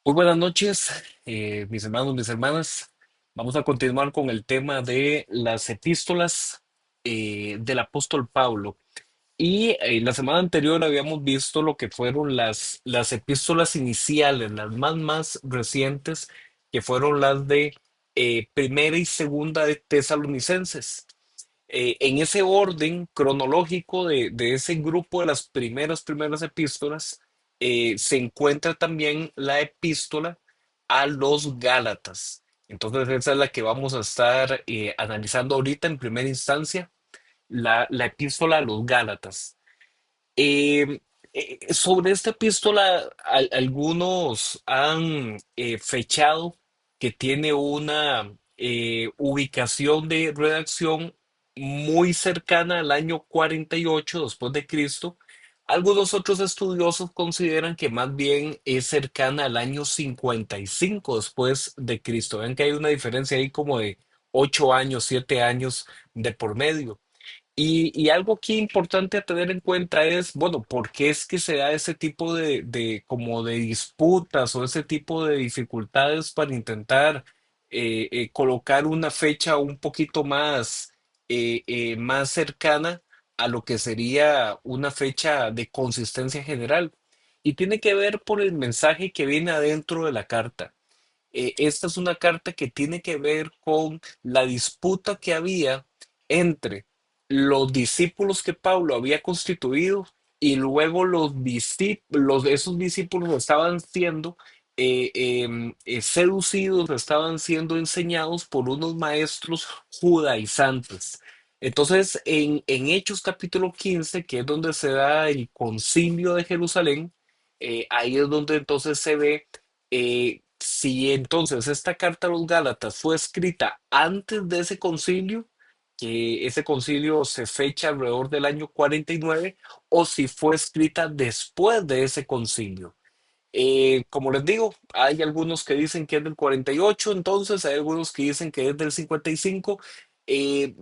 Muy buenas noches, mis hermanos, mis hermanas. Vamos a continuar con el tema de las epístolas del apóstol Pablo. Y la semana anterior habíamos visto lo que fueron las epístolas iniciales, las más recientes, que fueron las de primera y segunda de Tesalonicenses. En ese orden cronológico de ese grupo de las primeras epístolas, se encuentra también la epístola a los Gálatas. Entonces, esa es la que vamos a estar analizando ahorita en primera instancia, la epístola a los Gálatas. Eh, sobre esta epístola, algunos han fechado que tiene una ubicación de redacción muy cercana al año 48 después de Cristo. Algunos otros estudiosos consideran que más bien es cercana al año 55 después de Cristo. Ven que hay una diferencia ahí como de 8 años, 7 años de por medio. Y algo aquí importante a tener en cuenta es, bueno, ¿por qué es que se da ese tipo de como de disputas o ese tipo de dificultades para intentar colocar una fecha un poquito más cercana a lo que sería una fecha de consistencia general? Y tiene que ver por el mensaje que viene adentro de la carta. Esta es una carta que tiene que ver con la disputa que había entre los discípulos que Pablo había constituido y luego esos discípulos estaban siendo seducidos, estaban siendo enseñados por unos maestros judaizantes. Entonces, en Hechos capítulo 15, que es donde se da el concilio de Jerusalén, ahí es donde entonces se ve si entonces esta carta a los Gálatas fue escrita antes de ese concilio, que ese concilio se fecha alrededor del año 49, o si fue escrita después de ese concilio. Como les digo, hay algunos que dicen que es del 48, entonces hay algunos que dicen que es del 55. Eh,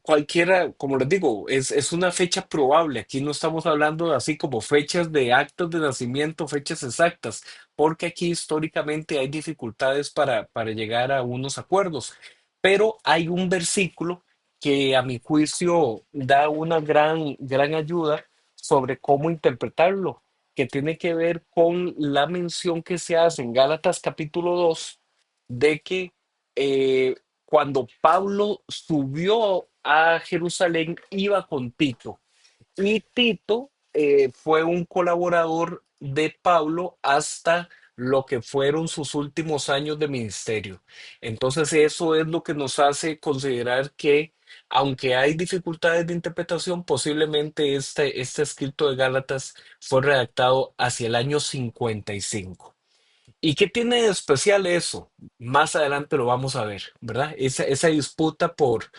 Cualquiera, como les digo, es una fecha probable. Aquí no estamos hablando de así como fechas de actos de nacimiento, fechas exactas, porque aquí históricamente hay dificultades para llegar a unos acuerdos. Pero hay un versículo que a mi juicio da una gran ayuda sobre cómo interpretarlo, que tiene que ver con la mención que se hace en Gálatas capítulo 2 de que eh, cuando Pablo subió a Jerusalén iba con Tito. Y Tito fue un colaborador de Pablo hasta lo que fueron sus últimos años de ministerio. Entonces eso es lo que nos hace considerar que, aunque hay dificultades de interpretación, posiblemente este escrito de Gálatas fue redactado hacia el año 55. ¿Y qué tiene de especial eso? Más adelante lo vamos a ver, ¿verdad? Esa disputa por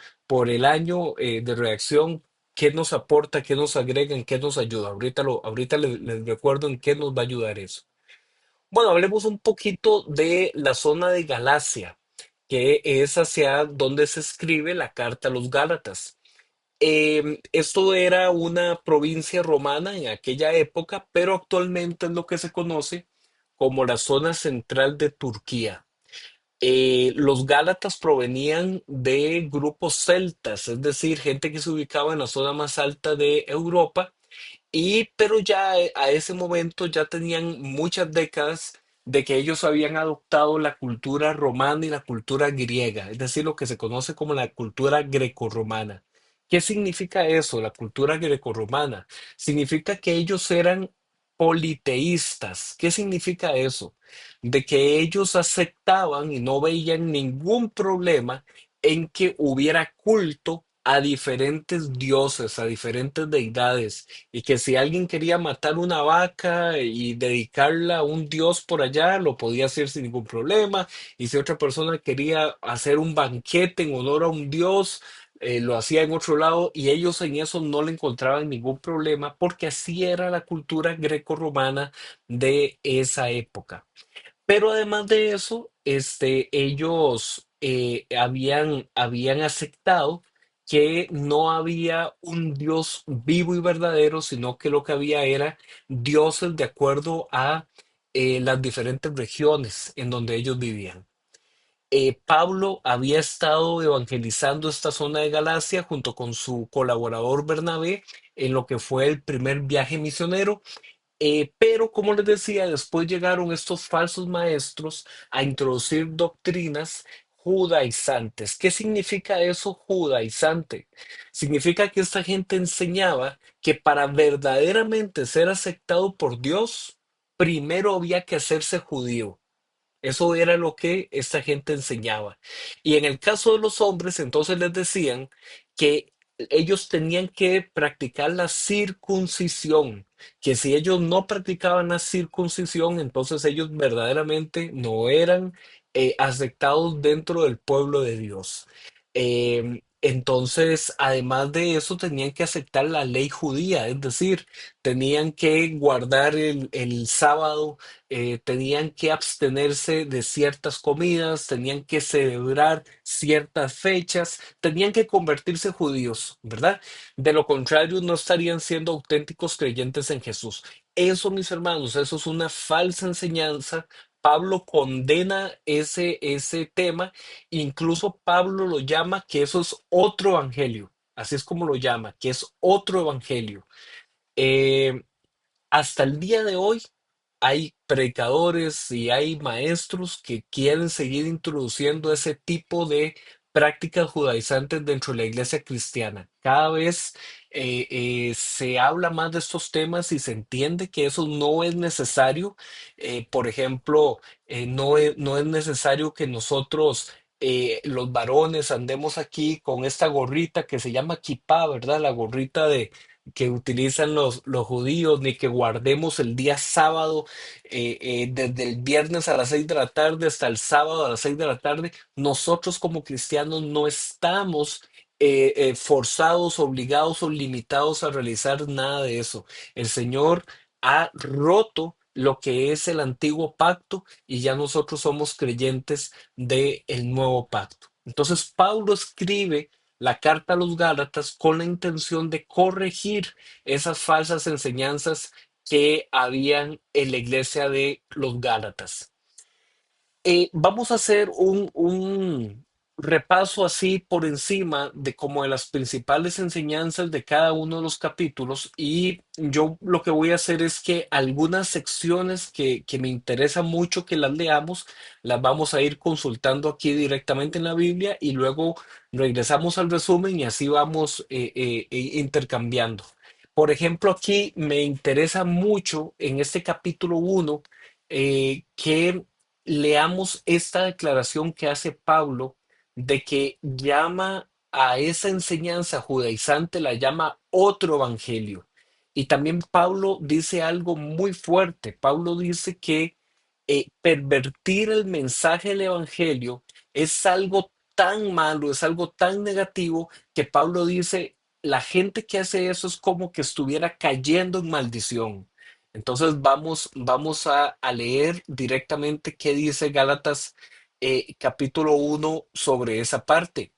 el año de reacción, ¿qué nos aporta, qué nos agrega, en qué nos ayuda? Ahorita les recuerdo en qué nos va a ayudar eso. Bueno, hablemos un poquito de la zona de Galacia, que es hacia donde se escribe la carta a los Gálatas. Esto era una provincia romana en aquella época, pero actualmente es lo que se conoce como la zona central de Turquía. Los Gálatas provenían de grupos celtas, es decir, gente que se ubicaba en la zona más alta de Europa, pero ya a ese momento ya tenían muchas décadas de que ellos habían adoptado la cultura romana y la cultura griega, es decir, lo que se conoce como la cultura grecorromana. ¿Qué significa eso, la cultura grecorromana? Significa que ellos eran politeístas. ¿Qué significa eso? De que ellos aceptaban y no veían ningún problema en que hubiera culto a diferentes dioses, a diferentes deidades, y que si alguien quería matar una vaca y dedicarla a un dios por allá, lo podía hacer sin ningún problema, y si otra persona quería hacer un banquete en honor a un dios, lo hacía en otro lado, y ellos en eso no le encontraban ningún problema, porque así era la cultura grecorromana de esa época. Pero además de eso, ellos habían aceptado que no había un Dios vivo y verdadero, sino que lo que había era dioses de acuerdo a las diferentes regiones en donde ellos vivían. Pablo había estado evangelizando esta zona de Galacia junto con su colaborador Bernabé en lo que fue el primer viaje misionero, pero como les decía, después llegaron estos falsos maestros a introducir doctrinas judaizantes. ¿Qué significa eso, judaizante? Significa que esta gente enseñaba que para verdaderamente ser aceptado por Dios, primero había que hacerse judío. Eso era lo que esta gente enseñaba. Y en el caso de los hombres, entonces les decían que ellos tenían que practicar la circuncisión, que si ellos no practicaban la circuncisión, entonces ellos verdaderamente no eran aceptados dentro del pueblo de Dios. Entonces, además de eso, tenían que aceptar la ley judía, es decir, tenían que guardar el sábado, tenían que abstenerse de ciertas comidas, tenían que celebrar ciertas fechas, tenían que convertirse judíos, ¿verdad? De lo contrario, no estarían siendo auténticos creyentes en Jesús. Eso, mis hermanos, eso es una falsa enseñanza. Pablo condena ese tema, incluso Pablo lo llama que eso es otro evangelio, así es como lo llama, que es otro evangelio. Eh, Hasta el día de hoy hay predicadores y hay maestros que quieren seguir introduciendo ese tipo de prácticas judaizantes dentro de la iglesia cristiana. Cada vez se habla más de estos temas y se entiende que eso no es necesario. Por ejemplo, no es necesario que nosotros, los varones, andemos aquí con esta gorrita que se llama kipá, ¿verdad? La gorrita de que utilizan los judíos, ni que guardemos el día sábado, desde el viernes a las 6 de la tarde hasta el sábado a las 6 de la tarde. Nosotros como cristianos no estamos forzados, obligados o limitados a realizar nada de eso. El Señor ha roto lo que es el antiguo pacto y ya nosotros somos creyentes del nuevo pacto. Entonces Pablo escribe la carta a los Gálatas con la intención de corregir esas falsas enseñanzas que habían en la iglesia de los Gálatas. Vamos a hacer un repaso así por encima de como de las principales enseñanzas de cada uno de los capítulos, y yo lo que voy a hacer es que algunas secciones que me interesa mucho que las leamos, las vamos a ir consultando aquí directamente en la Biblia y luego regresamos al resumen y así vamos intercambiando. Por ejemplo, aquí me interesa mucho en este capítulo 1 que leamos esta declaración que hace Pablo de que llama a esa enseñanza judaizante, la llama otro evangelio. Y también Pablo dice algo muy fuerte. Pablo dice que pervertir el mensaje del evangelio es algo tan malo, es algo tan negativo que Pablo dice, la gente que hace eso es como que estuviera cayendo en maldición. Entonces vamos a leer directamente qué dice Gálatas capítulo 1 sobre esa parte.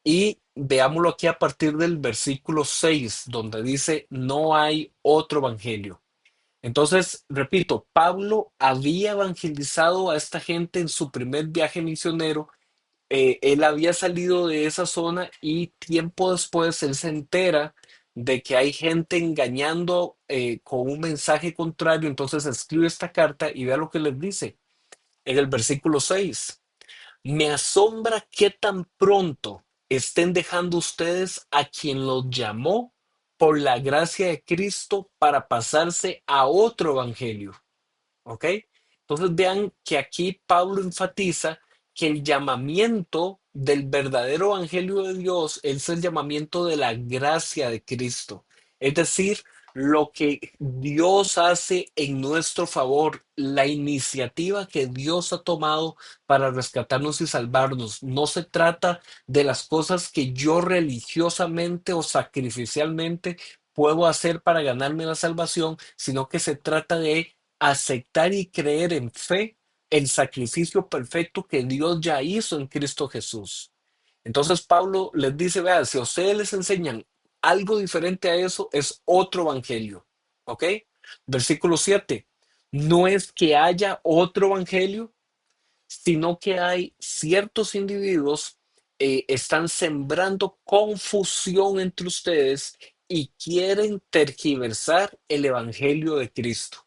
Y veámoslo aquí a partir del versículo 6 donde dice, no hay otro evangelio. Entonces, repito, Pablo había evangelizado a esta gente en su primer viaje misionero. Él había salido de esa zona y tiempo después él se entera de que hay gente engañando con un mensaje contrario, entonces escribe esta carta y vea lo que les dice en el versículo 6. Me asombra que tan pronto estén dejando ustedes a quien los llamó por la gracia de Cristo para pasarse a otro evangelio. ¿Ok? Entonces vean que aquí Pablo enfatiza que el llamamiento del verdadero evangelio de Dios es el llamamiento de la gracia de Cristo. Es decir, lo que Dios hace en nuestro favor, la iniciativa que Dios ha tomado para rescatarnos y salvarnos. No se trata de las cosas que yo religiosamente o sacrificialmente puedo hacer para ganarme la salvación, sino que se trata de aceptar y creer en fe el sacrificio perfecto que Dios ya hizo en Cristo Jesús. Entonces Pablo les dice, vean, si a ustedes les enseñan algo diferente a eso, es otro evangelio. ¿Ok? Versículo 7. No es que haya otro evangelio, sino que hay ciertos individuos están sembrando confusión entre ustedes y quieren tergiversar el evangelio de Cristo.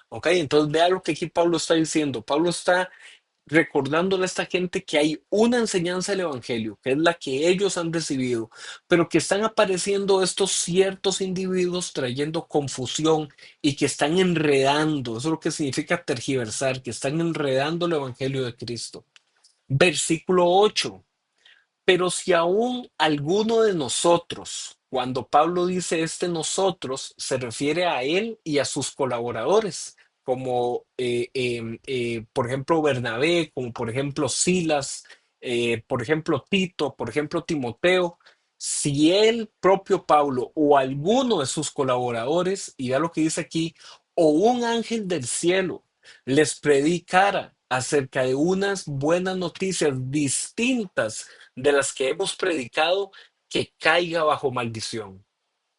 ¿Ok? Entonces vea lo que aquí Pablo está diciendo. Pablo está recordándole a esta gente que hay una enseñanza del Evangelio, que es la que ellos han recibido, pero que están apareciendo estos ciertos individuos trayendo confusión y que están enredando, eso es lo que significa tergiversar, que están enredando el Evangelio de Cristo. Versículo 8. Pero si aún alguno de nosotros, cuando Pablo dice este nosotros, se refiere a él y a sus colaboradores, como por ejemplo Bernabé, como por ejemplo Silas, por ejemplo Tito, por ejemplo Timoteo, si el propio Pablo o alguno de sus colaboradores, y vea lo que dice aquí, o un ángel del cielo les predicara acerca de unas buenas noticias distintas de las que hemos predicado, que caiga bajo maldición.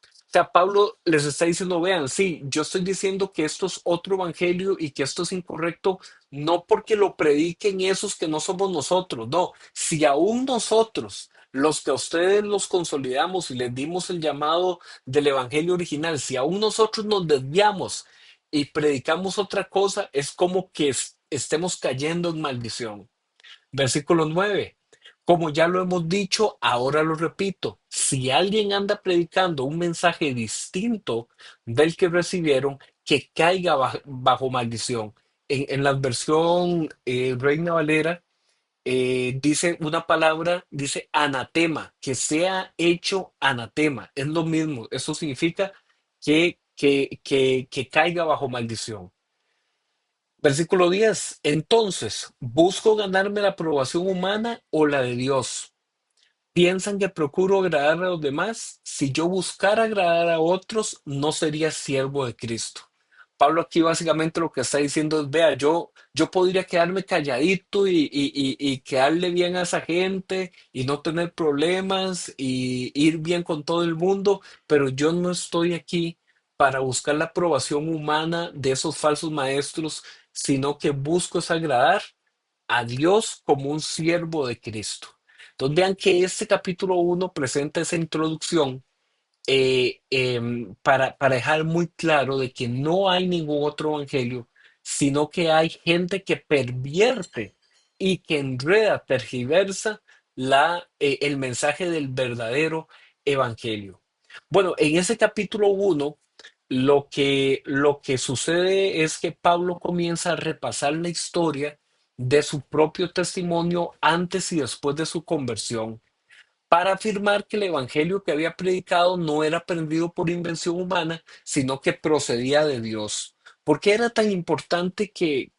O sea, Pablo les está diciendo, vean, sí, yo estoy diciendo que esto es otro evangelio y que esto es incorrecto, no porque lo prediquen esos que no somos nosotros, no, si aún nosotros, los que a ustedes los consolidamos y les dimos el llamado del evangelio original, si aún nosotros nos desviamos y predicamos otra cosa, es como que estemos cayendo en maldición. Versículo 9. Como ya lo hemos dicho, ahora lo repito. Si alguien anda predicando un mensaje distinto del que recibieron, que caiga bajo maldición. En la versión Reina Valera dice una palabra, dice anatema, que sea hecho anatema. Es lo mismo. Eso significa que caiga bajo maldición. Versículo 10. Entonces, ¿busco ganarme la aprobación humana o la de Dios? ¿Piensan que procuro agradar a los demás? Si yo buscara agradar a otros, no sería siervo de Cristo. Pablo aquí básicamente lo que está diciendo es, vea, yo podría quedarme calladito y quedarle bien a esa gente y no tener problemas y ir bien con todo el mundo, pero yo no estoy aquí para buscar la aprobación humana de esos falsos maestros, sino que busco es agradar a Dios como un siervo de Cristo. Entonces vean que este capítulo 1 presenta esa introducción para dejar muy claro de que no hay ningún otro evangelio, sino que hay gente que pervierte y que enreda, tergiversa el mensaje del verdadero evangelio. Bueno, en ese capítulo 1, lo que sucede es que Pablo comienza a repasar la historia de su propio testimonio antes y después de su conversión para afirmar que el evangelio que había predicado no era aprendido por invención humana, sino que procedía de Dios. ¿Por qué era tan importante que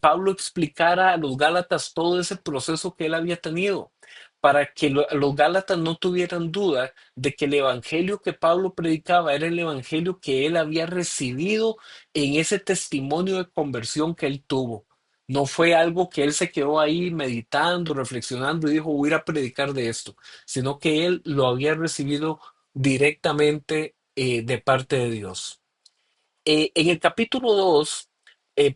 Pablo explicara a los Gálatas todo ese proceso que él había tenido? Para que los Gálatas no tuvieran duda de que el evangelio que Pablo predicaba era el evangelio que él había recibido en ese testimonio de conversión que él tuvo. No fue algo que él se quedó ahí meditando, reflexionando y dijo, voy a ir a predicar de esto, sino que él lo había recibido directamente de parte de Dios. En el capítulo 2,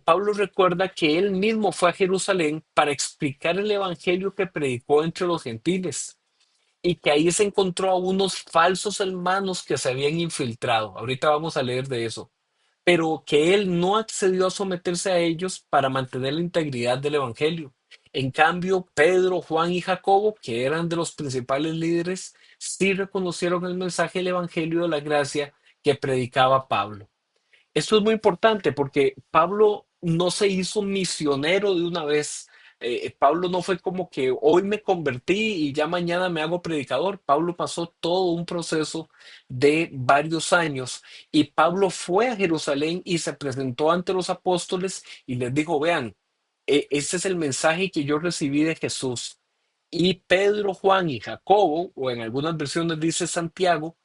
Pablo recuerda que él mismo fue a Jerusalén para explicar el evangelio que predicó entre los gentiles y que ahí se encontró a unos falsos hermanos que se habían infiltrado. Ahorita vamos a leer de eso, pero que él no accedió a someterse a ellos para mantener la integridad del evangelio. En cambio, Pedro, Juan y Jacobo, que eran de los principales líderes, sí reconocieron el mensaje del evangelio de la gracia que predicaba Pablo. Esto es muy importante porque Pablo no se hizo misionero de una vez. Pablo no fue como que hoy me convertí y ya mañana me hago predicador. Pablo pasó todo un proceso de varios años y Pablo fue a Jerusalén y se presentó ante los apóstoles y les dijo, vean, este es el mensaje que yo recibí de Jesús. Y Pedro, Juan y Jacobo, o en algunas versiones dice Santiago,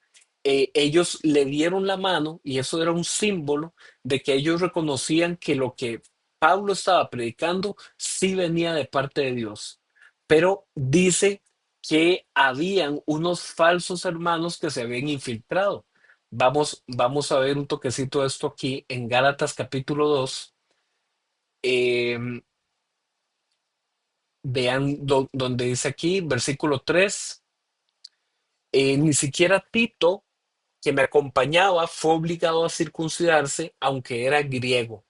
ellos le dieron la mano y eso era un símbolo de que ellos reconocían que lo que Pablo estaba predicando sí venía de parte de Dios. Pero dice que habían unos falsos hermanos que se habían infiltrado. Vamos a ver un toquecito de esto aquí en Gálatas capítulo 2. Eh, Vean donde dice aquí, versículo 3. Ni siquiera Tito, que me acompañaba, fue obligado a circuncidarse, aunque era griego.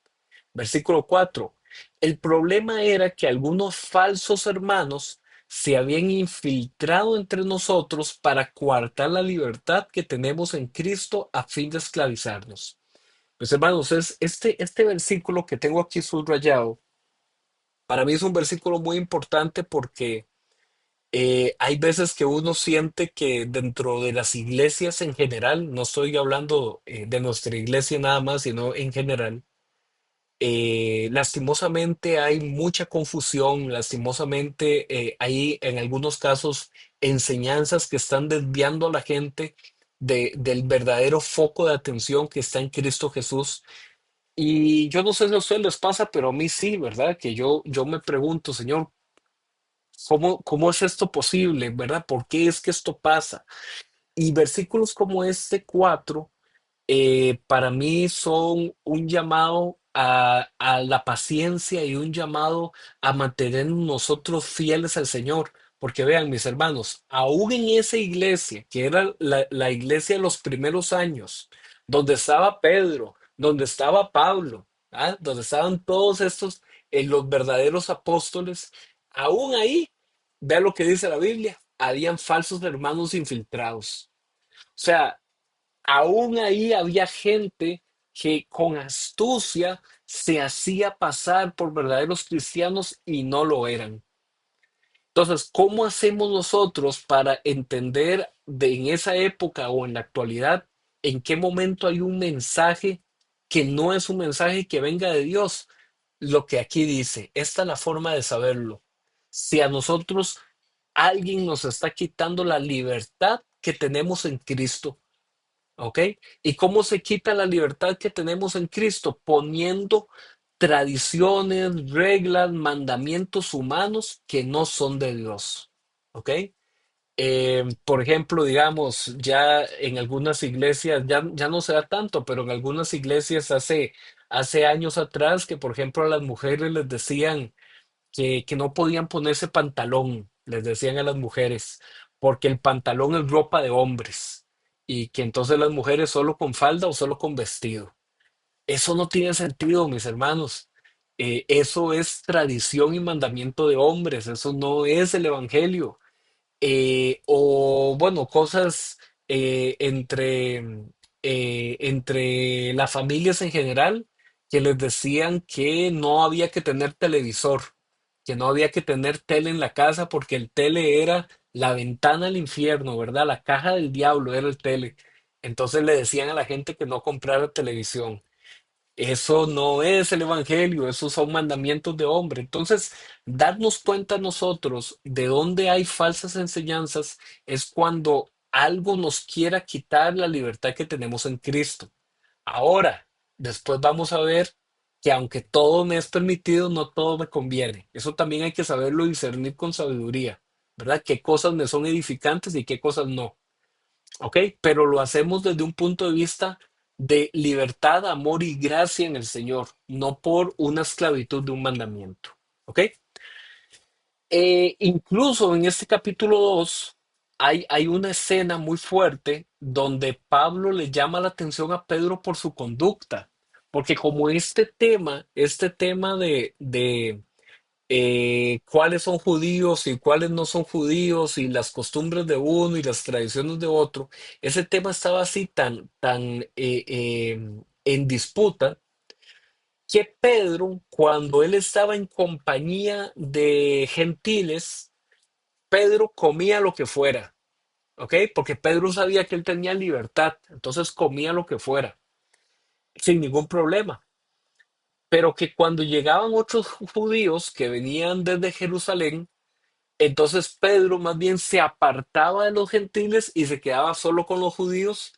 Versículo 4. El problema era que algunos falsos hermanos se habían infiltrado entre nosotros para coartar la libertad que tenemos en Cristo a fin de esclavizarnos. Pues hermanos, este versículo que tengo aquí subrayado, para mí es un versículo muy importante porque hay veces que uno siente que dentro de las iglesias en general, no estoy hablando de nuestra iglesia nada más, sino en general, lastimosamente hay mucha confusión, lastimosamente hay en algunos casos enseñanzas que están desviando a la gente del verdadero foco de atención que está en Cristo Jesús. Y yo no sé si a ustedes les pasa, pero a mí sí, ¿verdad? Que yo me pregunto, Señor, ¿cómo es esto posible, ¿verdad? ¿Por qué es que esto pasa? Y versículos como este 4 para mí son un llamado a la paciencia y un llamado a mantener nosotros fieles al Señor. Porque vean, mis hermanos, aún en esa iglesia, que era la iglesia de los primeros años, donde estaba Pedro, donde estaba Pablo, ¿ah? Donde estaban todos estos, los verdaderos apóstoles, aún ahí, vean lo que dice la Biblia, habían falsos hermanos infiltrados. O sea, aún ahí había gente que con astucia se hacía pasar por verdaderos cristianos y no lo eran. Entonces, ¿cómo hacemos nosotros para entender en esa época o en la actualidad en qué momento hay un mensaje que no es un mensaje que venga de Dios? Lo que aquí dice, esta es la forma de saberlo. Si a nosotros alguien nos está quitando la libertad que tenemos en Cristo, ¿ok? ¿Y cómo se quita la libertad que tenemos en Cristo? Poniendo tradiciones, reglas, mandamientos humanos que no son de Dios, ¿ok? Por ejemplo, digamos, ya en algunas iglesias, ya no se da tanto, pero en algunas iglesias hace años atrás que, por ejemplo, a las mujeres les decían que no podían ponerse pantalón, les decían a las mujeres, porque el pantalón es ropa de hombres y que entonces las mujeres solo con falda o solo con vestido. Eso no tiene sentido, mis hermanos. Eso es tradición y mandamiento de hombres, eso no es el evangelio. O bueno, cosas entre las familias en general que les decían que no había que tener televisor, que no había que tener tele en la casa porque el tele era la ventana al infierno, ¿verdad? La caja del diablo era el tele. Entonces le decían a la gente que no comprara televisión. Eso no es el evangelio, esos son mandamientos de hombre. Entonces, darnos cuenta nosotros de dónde hay falsas enseñanzas es cuando algo nos quiera quitar la libertad que tenemos en Cristo. Ahora, después vamos a ver que aunque todo me es permitido, no todo me conviene. Eso también hay que saberlo discernir con sabiduría, ¿verdad? ¿Qué cosas me son edificantes y qué cosas no? ¿Ok? Pero lo hacemos desde un punto de vista de libertad, amor y gracia en el Señor, no por una esclavitud de un mandamiento. ¿Ok? Incluso en este capítulo 2 hay una escena muy fuerte donde Pablo le llama la atención a Pedro por su conducta, porque como este tema de cuáles son judíos y cuáles no son judíos y las costumbres de uno y las tradiciones de otro, ese tema estaba así tan en disputa que Pedro, cuando él estaba en compañía de gentiles, Pedro comía lo que fuera, ¿ok? Porque Pedro sabía que él tenía libertad, entonces comía lo que fuera, sin ningún problema. Pero que cuando llegaban otros judíos que venían desde Jerusalén, entonces Pedro más bien se apartaba de los gentiles y se quedaba solo con los judíos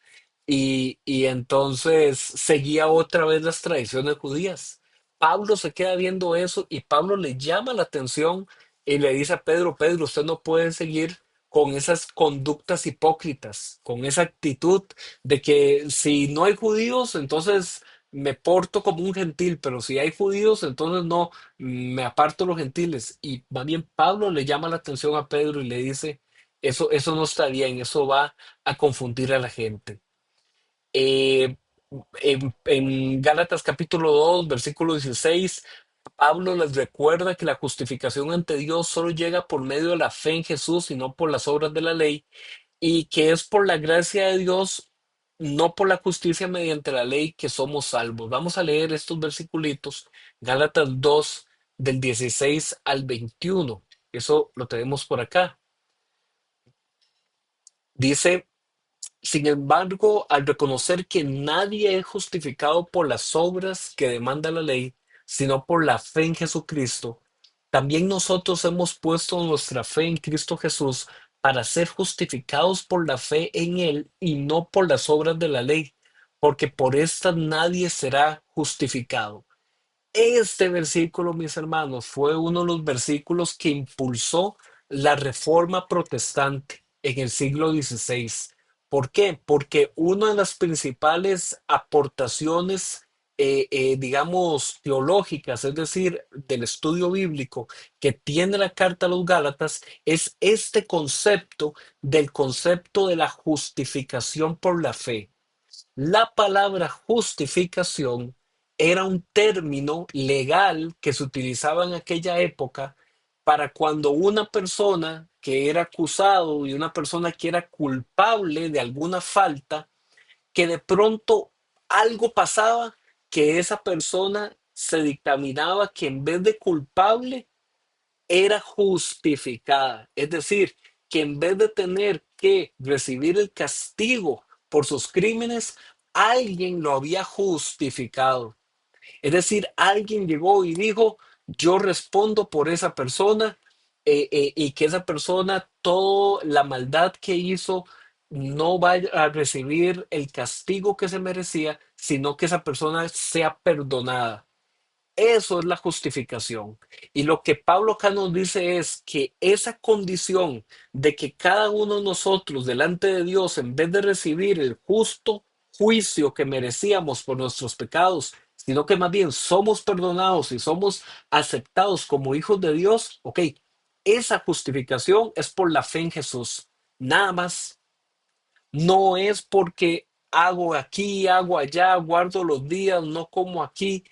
y entonces seguía otra vez las tradiciones judías. Pablo se queda viendo eso y Pablo le llama la atención y le dice a Pedro, Pedro, usted no puede seguir con esas conductas hipócritas, con esa actitud de que si no hay judíos, entonces me porto como un gentil, pero si hay judíos, entonces no, me aparto de los gentiles. Y más bien Pablo le llama la atención a Pedro y le dice, eso no está bien, eso va a confundir a la gente. Eh, en Gálatas capítulo 2 versículo 16, Pablo les recuerda que la justificación ante Dios solo llega por medio de la fe en Jesús y no por las obras de la ley, y que es por la gracia de Dios, no por la justicia mediante la ley, que somos salvos. Vamos a leer estos versiculitos, Gálatas 2 del 16 al 21. Eso lo tenemos por acá. Dice: sin embargo, al reconocer que nadie es justificado por las obras que demanda la ley, sino por la fe en Jesucristo, también nosotros hemos puesto nuestra fe en Cristo Jesús para ser justificados por la fe en Él y no por las obras de la ley, porque por esta nadie será justificado. Este versículo, mis hermanos, fue uno de los versículos que impulsó la reforma protestante en el siglo XVI. ¿Por qué? Porque una de las principales aportaciones, digamos, teológicas, es decir, del estudio bíblico que tiene la carta a los Gálatas, es este concepto del concepto de la justificación por la fe. La palabra justificación era un término legal que se utilizaba en aquella época para cuando una persona que era acusado y una persona que era culpable de alguna falta, que de pronto algo pasaba, que esa persona se dictaminaba que en vez de culpable era justificada. Es decir, que en vez de tener que recibir el castigo por sus crímenes, alguien lo había justificado. Es decir, alguien llegó y dijo, yo respondo por esa persona, y que esa persona, toda la maldad que hizo, no vaya a recibir el castigo que se merecía, sino que esa persona sea perdonada. Eso es la justificación. Y lo que Pablo acá nos dice es que esa condición de que cada uno de nosotros delante de Dios, en vez de recibir el justo juicio que merecíamos por nuestros pecados, sino que más bien somos perdonados y somos aceptados como hijos de Dios, ok, esa justificación es por la fe en Jesús. Nada más. No es porque hago aquí, hago allá, guardo los días, no como aquí.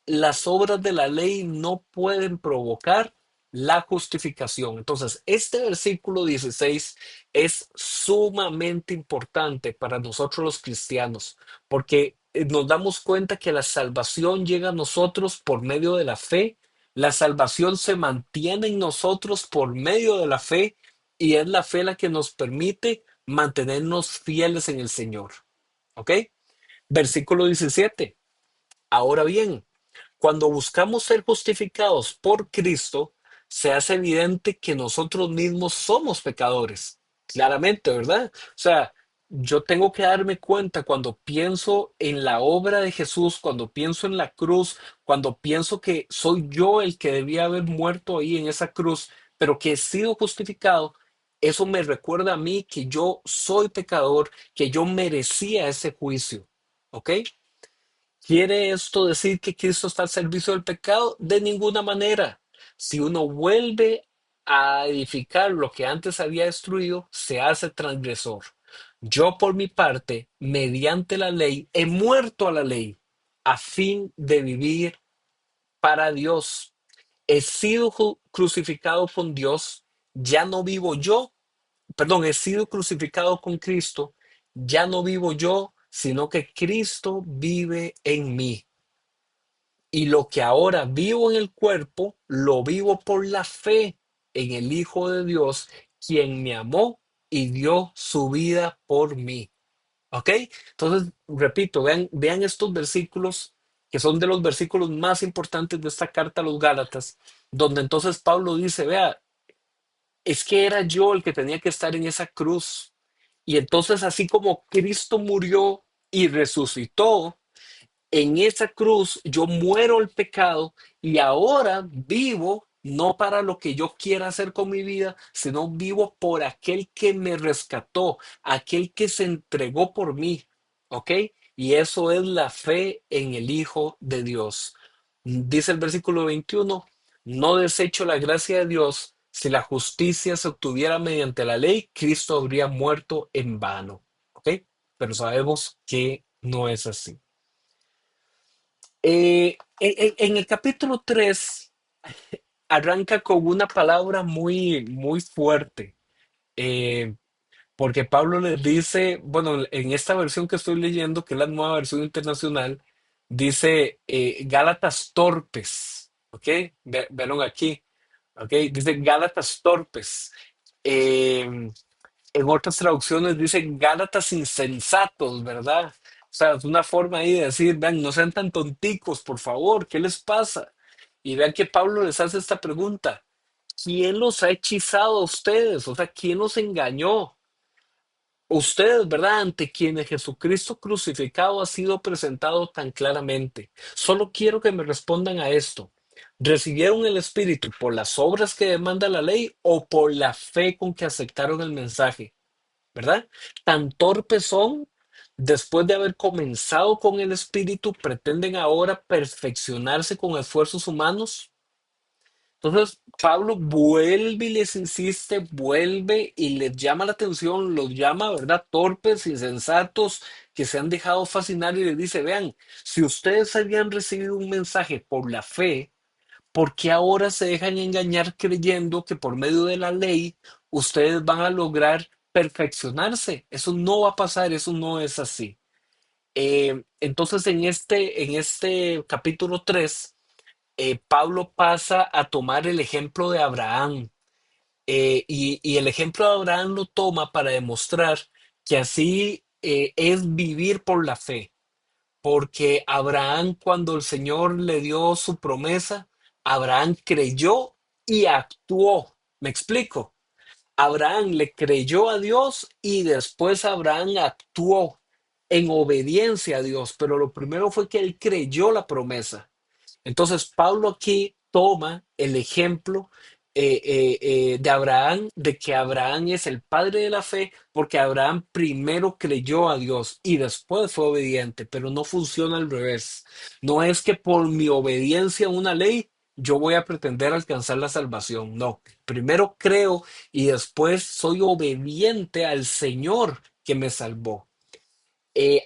Las obras de la ley no pueden provocar la justificación. Entonces, este versículo 16 es sumamente importante para nosotros los cristianos, porque nos damos cuenta que la salvación llega a nosotros por medio de la fe. La salvación se mantiene en nosotros por medio de la fe, y es la fe la que nos permite mantenernos fieles en el Señor. ¿Ok? Versículo 17. Ahora bien, cuando buscamos ser justificados por Cristo, se hace evidente que nosotros mismos somos pecadores. Claramente, ¿verdad? O sea, yo tengo que darme cuenta cuando pienso en la obra de Jesús, cuando pienso en la cruz, cuando pienso que soy yo el que debía haber muerto ahí en esa cruz, pero que he sido justificado. Eso me recuerda a mí que yo soy pecador, que yo merecía ese juicio. ¿Ok? ¿Quiere esto decir que Cristo está al servicio del pecado? De ninguna manera. Si uno vuelve a edificar lo que antes había destruido, se hace transgresor. Yo, por mi parte, mediante la ley, he muerto a la ley a fin de vivir para Dios. He sido crucificado con Dios, ya no vivo yo, perdón, he sido crucificado con Cristo, ya no vivo yo, sino que Cristo vive en mí. Y lo que ahora vivo en el cuerpo, lo vivo por la fe en el Hijo de Dios, quien me amó y dio su vida por mí. ¿Ok? Entonces, repito, vean estos versículos, que son de los versículos más importantes de esta carta a los Gálatas, donde entonces Pablo dice, vea, es que era yo el que tenía que estar en esa cruz. Y entonces, así como Cristo murió y resucitó, en esa cruz yo muero el pecado y ahora vivo. no para lo que yo quiera hacer con mi vida, sino vivo por aquel que me rescató, aquel que se entregó por mí, ¿ok? Y eso es la fe en el Hijo de Dios. Dice el versículo 21, no desecho la gracia de Dios. Si la justicia se obtuviera mediante la ley, Cristo habría muerto en vano, ¿ok? Pero sabemos que no es así. En el capítulo 3 arranca con una palabra muy, muy fuerte, eh, porque Pablo les dice, bueno, en esta versión que estoy leyendo, que es la nueva versión internacional, dice Gálatas torpes, ¿ok? Vieron aquí, ¿ok? Dice Gálatas torpes. Eh, en otras traducciones dicen Gálatas insensatos, ¿verdad? O sea, es una forma ahí de decir, vean, no sean tan tonticos, por favor, ¿qué les pasa? Y vean que Pablo les hace esta pregunta, ¿quién los ha hechizado a ustedes? O sea, ¿quién los engañó? Ustedes, ¿verdad? Ante quienes Jesucristo crucificado ha sido presentado tan claramente. Solo quiero que me respondan a esto. ¿Recibieron el Espíritu por las obras que demanda la ley o por la fe con que aceptaron el mensaje? ¿Verdad? Tan torpes son, después de haber comenzado con el Espíritu, pretenden ahora perfeccionarse con esfuerzos humanos. Entonces, Pablo vuelve y les insiste, vuelve y les llama la atención, los llama, ¿verdad? Torpes, insensatos, que se han dejado fascinar y les dice, vean, si ustedes habían recibido un mensaje por la fe, ¿por qué ahora se dejan engañar creyendo que por medio de la ley ustedes van a lograr perfeccionarse? Eso no va a pasar, eso no es así. Entonces, en este capítulo 3 Pablo pasa a tomar el ejemplo de Abraham. Y el ejemplo de Abraham lo toma para demostrar que así es vivir por la fe, porque Abraham, cuando el Señor le dio su promesa, Abraham creyó y actuó. ¿Me explico? Abraham le creyó a Dios y después Abraham actuó en obediencia a Dios, pero lo primero fue que él creyó la promesa. Entonces, Pablo aquí toma el ejemplo de Abraham, de que Abraham es el padre de la fe, porque Abraham primero creyó a Dios y después fue obediente, pero no funciona al revés. No es que por mi obediencia a una ley yo voy a pretender alcanzar la salvación. No, primero creo y después soy obediente al Señor que me salvó.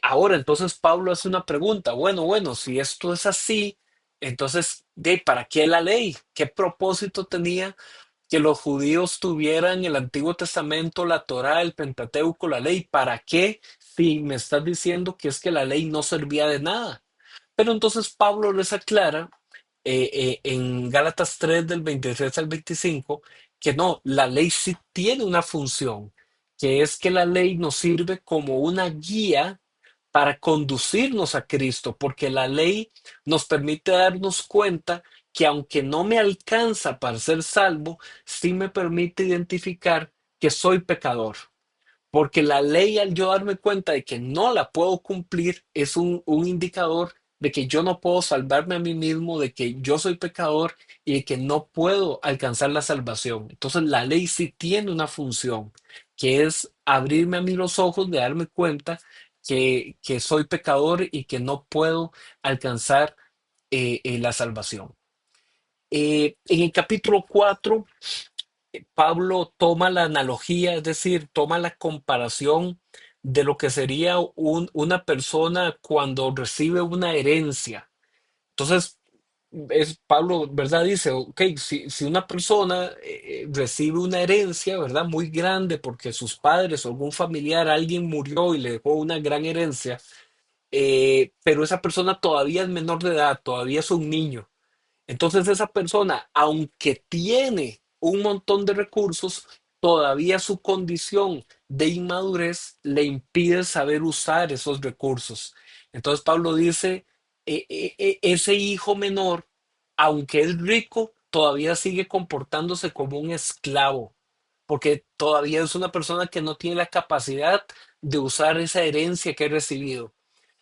Ahora, entonces Pablo hace una pregunta. Bueno, si esto es así, entonces, ¿para qué la ley? ¿Qué propósito tenía que los judíos tuvieran el Antiguo Testamento, la Torá, el Pentateuco, la ley? ¿Para qué? Si me estás diciendo que es que la ley no servía de nada. Pero entonces Pablo les aclara en Gálatas 3 del 23 al 25 que no, la ley sí tiene una función, que es que la ley nos sirve como una guía para conducirnos a Cristo, porque la ley nos permite darnos cuenta que aunque no me alcanza para ser salvo, sí me permite identificar que soy pecador. Porque la ley, al yo darme cuenta de que no la puedo cumplir, es un indicador de que yo no puedo salvarme a mí mismo, de que yo soy pecador y de que no puedo alcanzar la salvación. Entonces la ley sí tiene una función, que es abrirme a mí los ojos, de darme cuenta que soy pecador y que no puedo alcanzar la salvación. En el capítulo 4 Pablo toma la analogía, es decir, toma la comparación de lo que sería una persona cuando recibe una herencia. Entonces, Pablo, ¿verdad? Dice, ok, si una persona recibe una herencia, ¿verdad? Muy grande porque sus padres o algún familiar, alguien murió y le dejó una gran herencia, pero esa persona todavía es menor de edad, todavía es un niño. Entonces esa persona, aunque tiene un montón de recursos, todavía su condición de inmadurez le impide saber usar esos recursos. Entonces Pablo dice, ese hijo menor, aunque es rico, todavía sigue comportándose como un esclavo, porque todavía es una persona que no tiene la capacidad de usar esa herencia que ha recibido.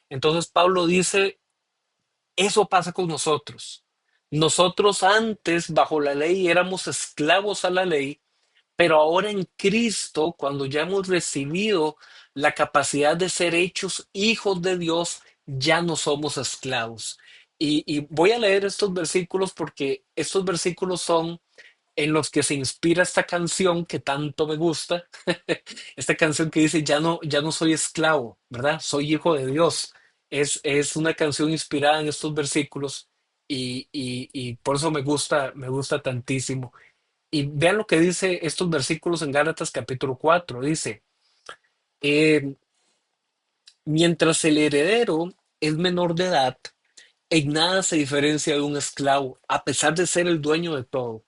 Entonces Pablo dice, eso pasa con nosotros. Nosotros antes, bajo la ley, éramos esclavos a la ley, pero ahora en Cristo, cuando ya hemos recibido la capacidad de ser hechos hijos de Dios, ya no somos esclavos. Y voy a leer estos versículos porque estos versículos son en los que se inspira esta canción que tanto me gusta, esta canción que dice, ya no soy esclavo, ¿verdad? Soy hijo de Dios. Es una canción inspirada en estos versículos y por eso me gusta tantísimo. Y vean lo que dice estos versículos en Gálatas capítulo 4. Dice, eh, mientras el heredero es menor de edad, en nada se diferencia de un esclavo, a pesar de ser el dueño de todo.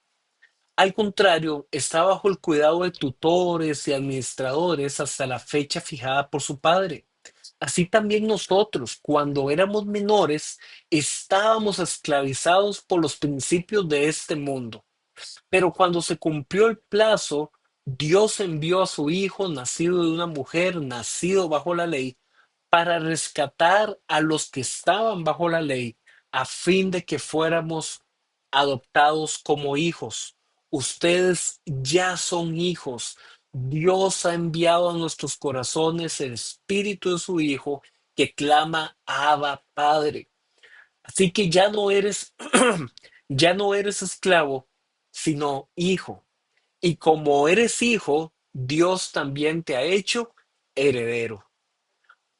Al contrario, está bajo el cuidado de tutores y administradores hasta la fecha fijada por su padre. Así también nosotros, cuando éramos menores, estábamos esclavizados por los principios de este mundo. Pero cuando se cumplió el plazo, Dios envió a su Hijo, nacido de una mujer, nacido bajo la ley, para rescatar a los que estaban bajo la ley, a fin de que fuéramos adoptados como hijos. Ustedes ya son hijos. Dios ha enviado a nuestros corazones el espíritu de su Hijo que clama Abba Padre. Así que ya no eres, ya no eres esclavo, sino hijo. Y como eres hijo, Dios también te ha hecho heredero.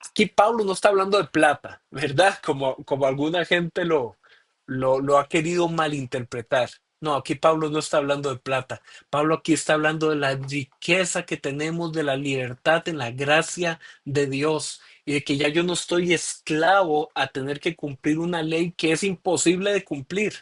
Aquí Pablo no está hablando de plata, ¿verdad? Como alguna gente lo ha querido malinterpretar. No, aquí Pablo no está hablando de plata. Pablo aquí está hablando de la riqueza que tenemos, de la libertad en la gracia de Dios y de que ya yo no estoy esclavo a tener que cumplir una ley que es imposible de cumplir,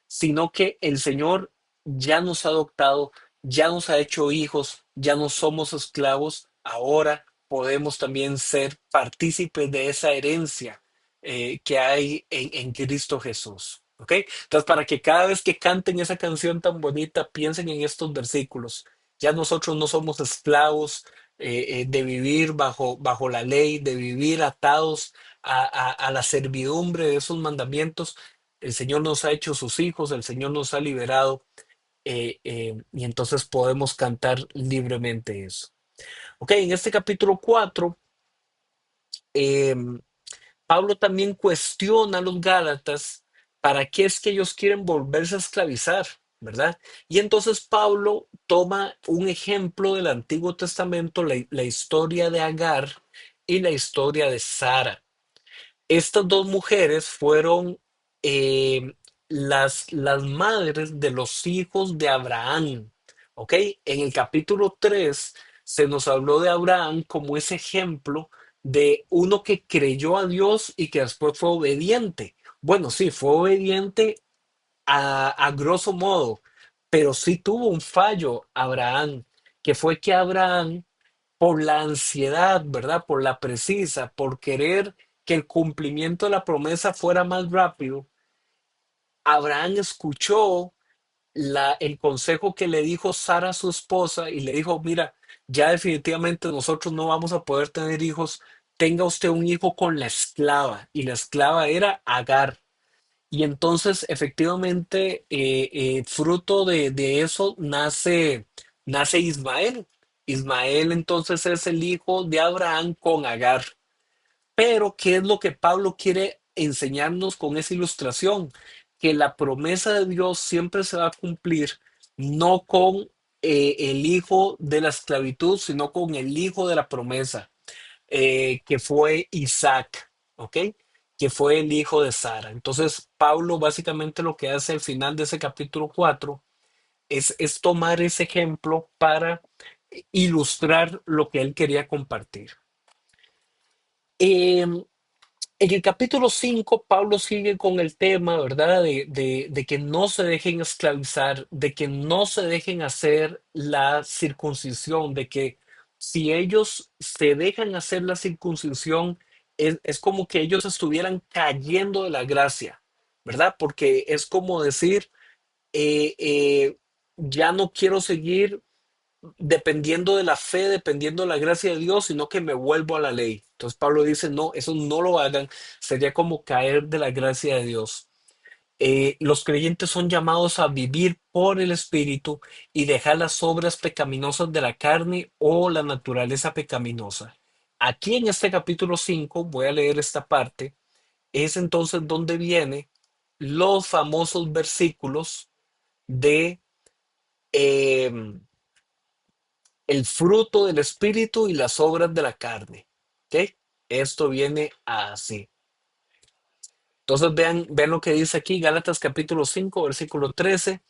sino que el Señor ya nos ha adoptado, ya nos ha hecho hijos, ya no somos esclavos, ahora podemos también ser partícipes de esa herencia que hay en Cristo Jesús. ¿Ok? Entonces, para que cada vez que canten esa canción tan bonita, piensen en estos versículos. Ya nosotros no somos esclavos de vivir bajo la ley, de vivir atados a la servidumbre de esos mandamientos. El Señor nos ha hecho sus hijos, el Señor nos ha liberado y entonces podemos cantar libremente eso. Ok, en este capítulo 4, eh, Pablo también cuestiona a los Gálatas para qué es que ellos quieren volverse a esclavizar, ¿verdad? Y entonces Pablo toma un ejemplo del Antiguo Testamento, la historia de Agar y la historia de Sara. Estas dos mujeres fueron eh, las madres de los hijos de Abraham. ¿Ok? En el capítulo 3 se nos habló de Abraham como ese ejemplo de uno que creyó a Dios y que después fue obediente. Bueno, sí, fue obediente a grosso modo, pero sí tuvo un fallo Abraham, que fue que Abraham por la ansiedad, ¿verdad? Por la precisa, por querer que el cumplimiento de la promesa fuera más rápido, Abraham escuchó el consejo que le dijo Sara, su esposa, y le dijo, mira, ya definitivamente nosotros no vamos a poder tener hijos, tenga usted un hijo con la esclava, y la esclava era Agar. Y entonces, efectivamente, fruto de eso nace Ismael. Ismael entonces es el hijo de Abraham con Agar. Pero, ¿qué es lo que Pablo quiere enseñarnos con esa ilustración? Que la promesa de Dios siempre se va a cumplir, no con el hijo de la esclavitud, sino con el hijo de la promesa que fue Isaac, ¿ok? Que fue el hijo de Sara. Entonces, Pablo básicamente lo que hace al final de ese capítulo 4 es tomar ese ejemplo para ilustrar lo que él quería compartir. En el capítulo 5 Pablo sigue con el tema, ¿verdad? De que no se dejen esclavizar, de que no se dejen hacer la circuncisión, de que si ellos se dejan hacer la circuncisión, es como que ellos estuvieran cayendo de la gracia, ¿verdad? Porque es como decir, eh, eh, ya no quiero seguir dependiendo de la fe, dependiendo de la gracia de Dios, sino que me vuelvo a la ley. Entonces Pablo dice, no, eso no lo hagan, sería como caer de la gracia de Dios. Los creyentes son llamados a vivir por el Espíritu y dejar las obras pecaminosas de la carne o la naturaleza pecaminosa. Aquí en este capítulo 5 voy a leer esta parte, es entonces donde viene los famosos versículos de eh, el fruto del Espíritu y las obras de la carne. ¿Ok? Esto viene así. Entonces vean lo que dice aquí, Gálatas capítulo 5 versículo 13.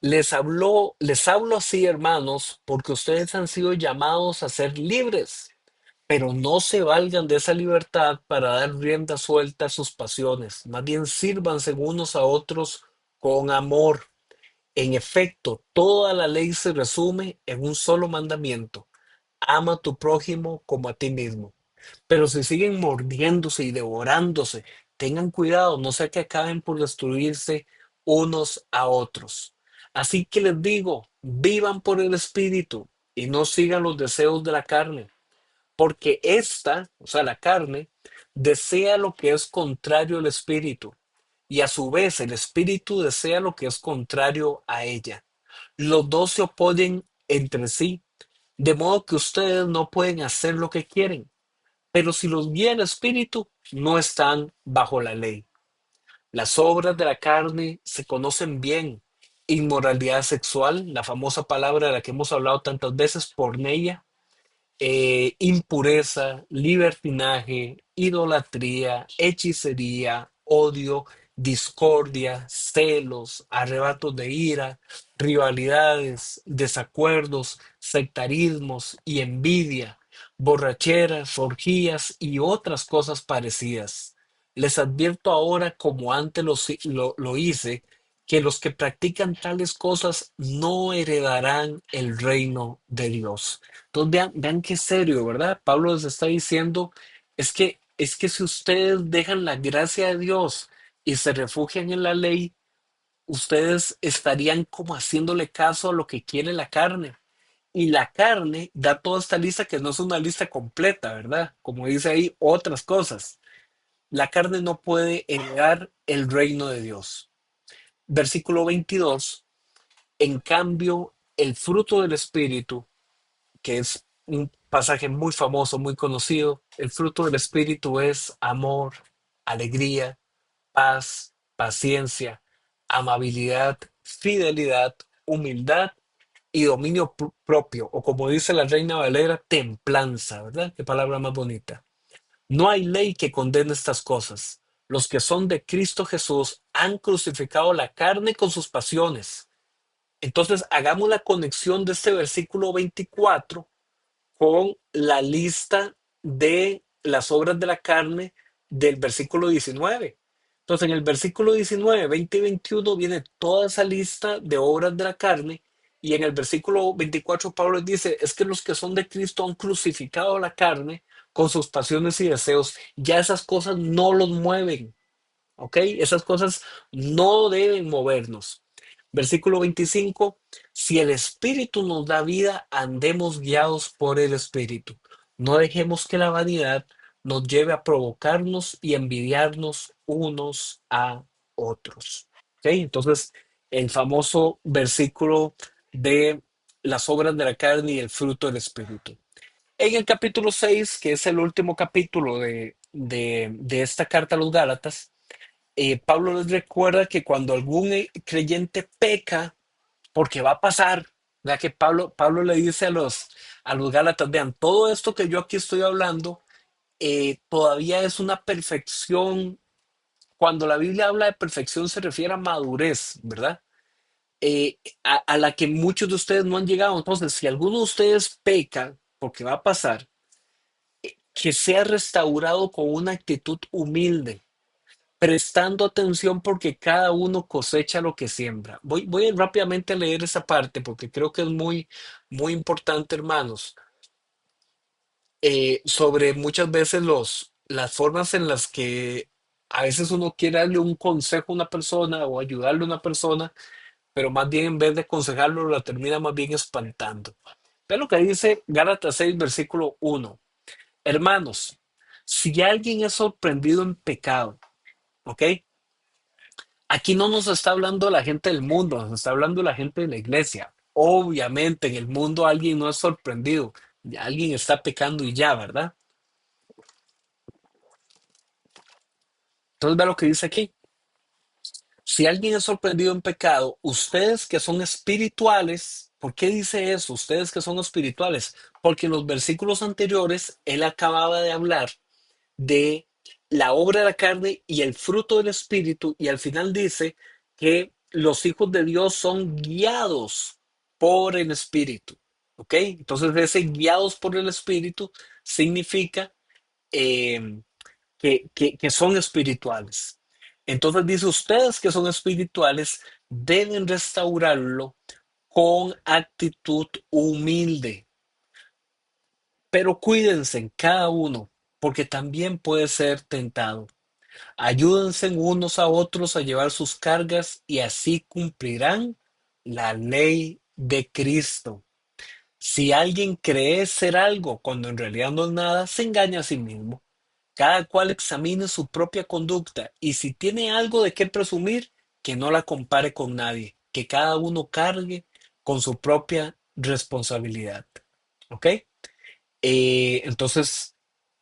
Les hablo así, hermanos, porque ustedes han sido llamados a ser libres, pero no se valgan de esa libertad para dar rienda suelta a sus pasiones. Más bien sírvanse unos a otros con amor. En efecto, toda la ley se resume en un solo mandamiento: ama a tu prójimo como a ti mismo. Pero si siguen mordiéndose y devorándose, tengan cuidado, no sea que acaben por destruirse unos a otros. Así que les digo, vivan por el Espíritu y no sigan los deseos de la carne, porque esta, o sea, la carne, desea lo que es contrario al Espíritu, y a su vez el Espíritu desea lo que es contrario a ella. Los dos se oponen entre sí, de modo que ustedes no pueden hacer lo que quieren. Pero si los guía el Espíritu, no están bajo la ley. Las obras de la carne se conocen bien: inmoralidad sexual, la famosa palabra de la que hemos hablado tantas veces, porneia, impureza, libertinaje, idolatría, hechicería, odio, discordia, celos, arrebatos de ira, rivalidades, desacuerdos, sectarismos y envidia, borracheras, orgías y otras cosas parecidas. Les advierto ahora, como antes lo hice, que los que practican tales cosas no heredarán el reino de Dios. Entonces vean qué serio, ¿verdad? Pablo les está diciendo, es que si ustedes dejan la gracia de Dios y se refugian en la ley, ustedes estarían como haciéndole caso a lo que quiere la carne. Y la carne da toda esta lista que no es una lista completa, ¿verdad? Como dice ahí, otras cosas. La carne no puede heredar el reino de Dios. Versículo 22. En cambio, el fruto del Espíritu, que es un pasaje muy famoso, muy conocido. El fruto del Espíritu es amor, alegría, paz, paciencia, amabilidad, fidelidad, humildad y dominio propio, o como dice la Reina Valera, templanza, ¿verdad? Qué palabra más bonita. No hay ley que condene estas cosas. Los que son de Cristo Jesús han crucificado la carne con sus pasiones. Entonces, hagamos la conexión de este versículo 24 con la lista de las obras de la carne del versículo 19. Entonces, en el versículo 19, 20 y 21 viene toda esa lista de obras de la carne, y en el versículo 24 Pablo dice, es que los que son de Cristo han crucificado la carne con sus pasiones y deseos. Ya esas cosas no los mueven. ¿Ok? Esas cosas no deben movernos. Versículo 25, si el Espíritu nos da vida, andemos guiados por el Espíritu. No dejemos que la vanidad nos lleve a provocarnos y envidiarnos unos a otros. ¿Ok? Entonces, el famoso versículo de las obras de la carne y el fruto del Espíritu. En el capítulo 6, que es el último capítulo de esta carta a los Gálatas, Pablo les recuerda que cuando algún creyente peca, porque va a pasar, ya que Pablo le dice a los Gálatas, vean, todo esto que yo aquí estoy hablando todavía es una perfección. Cuando la Biblia habla de perfección se refiere a madurez, ¿verdad? A la que muchos de ustedes no han llegado. Entonces, si alguno de ustedes peca, porque va a pasar, que sea restaurado con una actitud humilde, prestando atención porque cada uno cosecha lo que siembra. Voy rápidamente a leer esa parte porque creo que es muy, muy importante, hermanos, sobre muchas veces las formas en las que a veces uno quiere darle un consejo a una persona o ayudarle a una persona, pero más bien en vez de aconsejarlo, la termina más bien espantando. Ve lo que dice Gálatas 6, versículo 1. Hermanos, si alguien es sorprendido en pecado, ¿ok? Aquí no nos está hablando la gente del mundo, nos está hablando la gente de la iglesia. Obviamente en el mundo alguien no es sorprendido, ya alguien está pecando y ya, ¿verdad? Entonces ve lo que dice aquí. Si alguien es sorprendido en pecado, ustedes que son espirituales, ¿por qué dice eso? Ustedes que son espirituales, porque en los versículos anteriores él acababa de hablar de la obra de la carne y el fruto del espíritu, y al final dice que los hijos de Dios son guiados por el espíritu. ¿Ok? Entonces ese guiados por el espíritu significa eh, que son espirituales. Entonces dice, ustedes que son espirituales deben restaurarlo con actitud humilde, pero cuídense en cada uno, porque también puede ser tentado. Ayúdense unos a otros a llevar sus cargas y así cumplirán la ley de Cristo. Si alguien cree ser algo cuando en realidad no es nada, se engaña a sí mismo. Cada cual examine su propia conducta y si tiene algo de qué presumir, que no la compare con nadie, que cada uno cargue con su propia responsabilidad. ¿Ok? Entonces,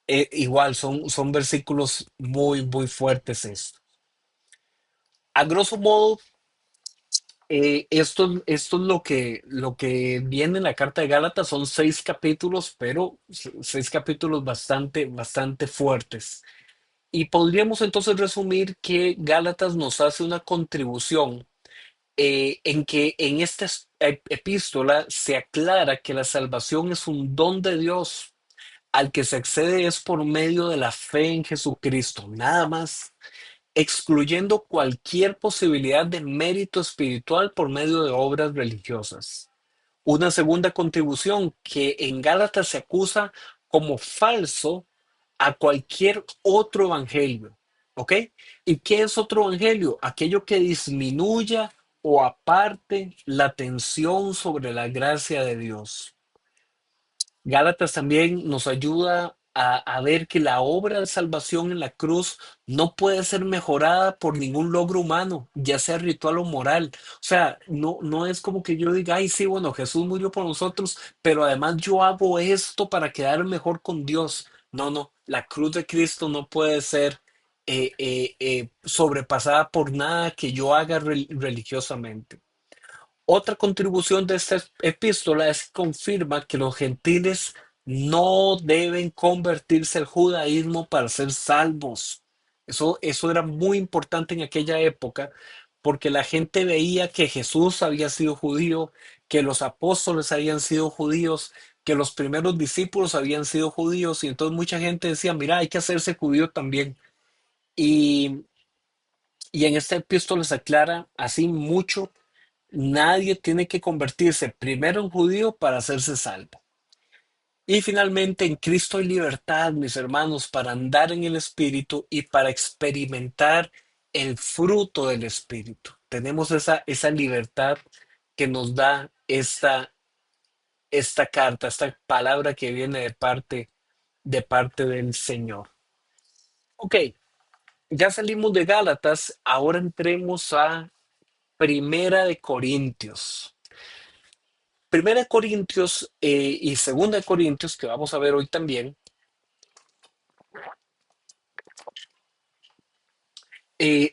igual son versículos muy, muy fuertes estos. A grosso modo, esto es lo que viene en la carta de Gálatas, son 6 capítulos, pero 6 capítulos bastante, bastante fuertes. Y podríamos entonces resumir que Gálatas nos hace una contribución en que en esta epístola se aclara que la salvación es un don de Dios al que se accede es por medio de la fe en Jesucristo, nada más, excluyendo cualquier posibilidad de mérito espiritual por medio de obras religiosas. Una segunda contribución que en Gálatas se acusa como falso a cualquier otro evangelio. ¿Ok? ¿Y qué es otro evangelio? Aquello que disminuya o aparte la atención sobre la gracia de Dios. Gálatas también nos ayuda a ver que la obra de salvación en la cruz no puede ser mejorada por ningún logro humano, ya sea ritual o moral. O sea, no es como que yo diga, ay, sí, bueno, Jesús murió por nosotros, pero además yo hago esto para quedar mejor con Dios. No, no, la cruz de Cristo no puede ser sobrepasada por nada que yo haga religiosamente. Otra contribución de esta epístola es que confirma que los gentiles no deben convertirse al judaísmo para ser salvos. Eso era muy importante en aquella época porque la gente veía que Jesús había sido judío, que los apóstoles habían sido judíos, que los primeros discípulos habían sido judíos y entonces mucha gente decía, mira, hay que hacerse judío también. Y, y en esta epístola se aclara así mucho. Nadie tiene que convertirse primero en judío para hacerse salvo. Y finalmente en Cristo hay libertad, mis hermanos, para andar en el Espíritu y para experimentar el fruto del Espíritu. Tenemos esa libertad que nos da esta carta, esta palabra que viene de parte del Señor. Ok, ya salimos de Gálatas, ahora entremos a Primera de Corintios. Primera de Corintios y Segunda de Corintios, que vamos a ver hoy también,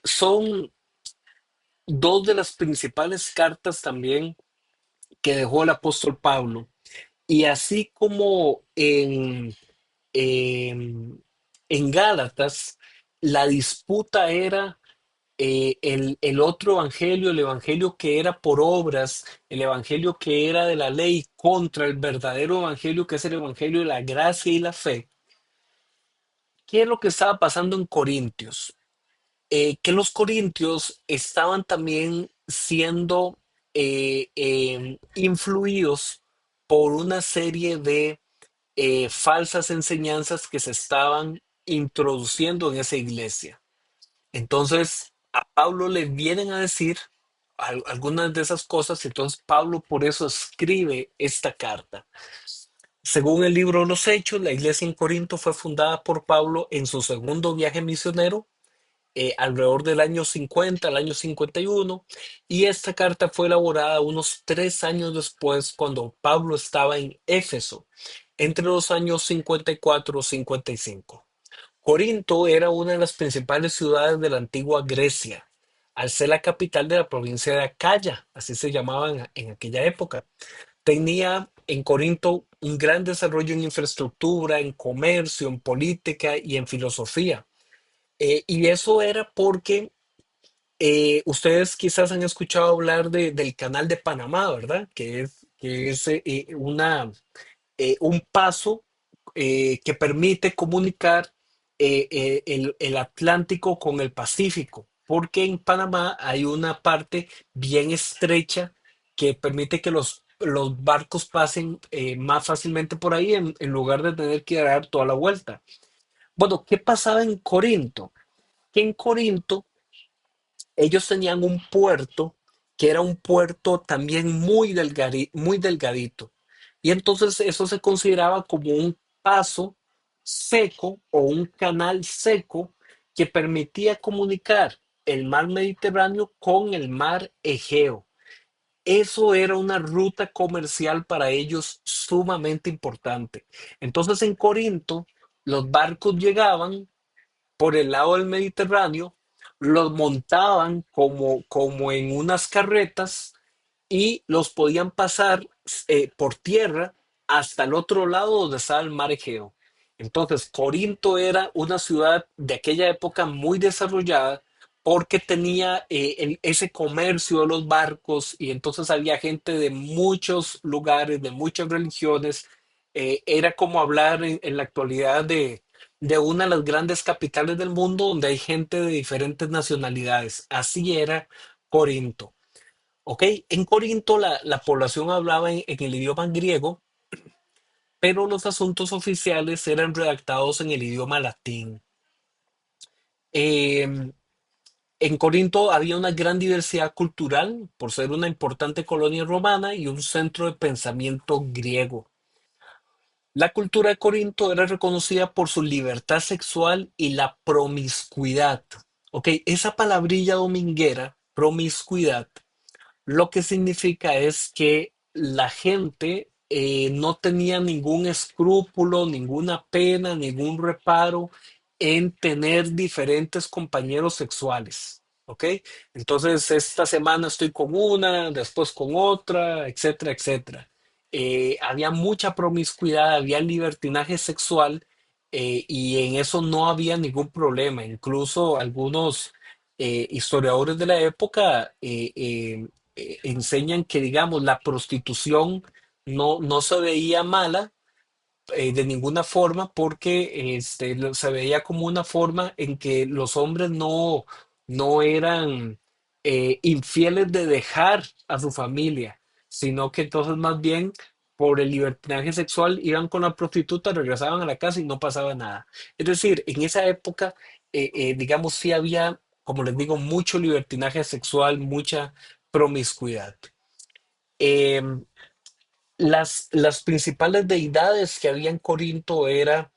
son dos de las principales cartas también que dejó el apóstol Pablo. Y así como en Gálatas, la disputa era el otro evangelio, el evangelio que era por obras, el evangelio que era de la ley contra el verdadero evangelio que es el evangelio de la gracia y la fe. ¿Qué es lo que estaba pasando en Corintios? Que los corintios estaban también siendo influidos por una serie de falsas enseñanzas que se estaban introduciendo en esa iglesia. Entonces, a Pablo le vienen a decir algunas de esas cosas, entonces Pablo por eso escribe esta carta. Según el libro de los Hechos, la iglesia en Corinto fue fundada por Pablo en su segundo viaje misionero alrededor del año 50, al año 51, y esta carta fue elaborada unos 3 años después, cuando Pablo estaba en Éfeso, entre los años 54 y 55. Corinto era una de las principales ciudades de la antigua Grecia, al ser la capital de la provincia de Acaya, así se llamaba en aquella época. Tenía en Corinto un gran desarrollo en infraestructura, en comercio, en política y en filosofía. Y eso era porque ustedes quizás han escuchado hablar del Canal de Panamá, ¿verdad? Que es un paso que permite comunicar el Atlántico con el Pacífico, porque en Panamá hay una parte bien estrecha que permite que los barcos pasen más fácilmente por ahí en lugar de tener que dar toda la vuelta. Bueno, ¿qué pasaba en Corinto? Que en Corinto ellos tenían un puerto que era un puerto también muy delgadito. Y entonces eso se consideraba como un paso seco o un canal seco que permitía comunicar el mar Mediterráneo con el mar Egeo. Eso era una ruta comercial para ellos sumamente importante. Entonces en Corinto los barcos llegaban por el lado del Mediterráneo, los montaban como en unas carretas y los podían pasar por tierra hasta el otro lado donde estaba el mar Egeo. Entonces, Corinto era una ciudad de aquella época muy desarrollada porque tenía ese comercio de los barcos y entonces había gente de muchos lugares, de muchas religiones. Era como hablar en la actualidad de una de las grandes capitales del mundo donde hay gente de diferentes nacionalidades. Así era Corinto. ¿Ok? En Corinto la población hablaba en el idioma griego, pero los asuntos oficiales eran redactados en el idioma latín. Eh, en Corinto había una gran diversidad cultural por ser una importante colonia romana y un centro de pensamiento griego. La cultura de Corinto era reconocida por su libertad sexual y la promiscuidad. Ok, esa palabrilla dominguera, promiscuidad, lo que significa es que la gente no tenía ningún escrúpulo, ninguna pena, ningún reparo en tener diferentes compañeros sexuales. ¿Ok? Entonces, esta semana estoy con una, después con otra, etcétera, etcétera. Había mucha promiscuidad, había libertinaje sexual y en eso no había ningún problema. Incluso algunos historiadores de la época enseñan que, digamos, la prostitución no se veía mala de ninguna forma porque se veía como una forma en que los hombres no eran infieles de dejar a su familia, sino que entonces más bien por el libertinaje sexual iban con la prostituta, regresaban a la casa y no pasaba nada. Es decir, en esa época, digamos, sí había, como les digo, mucho libertinaje sexual, mucha promiscuidad. Em, las principales deidades que había en Corinto era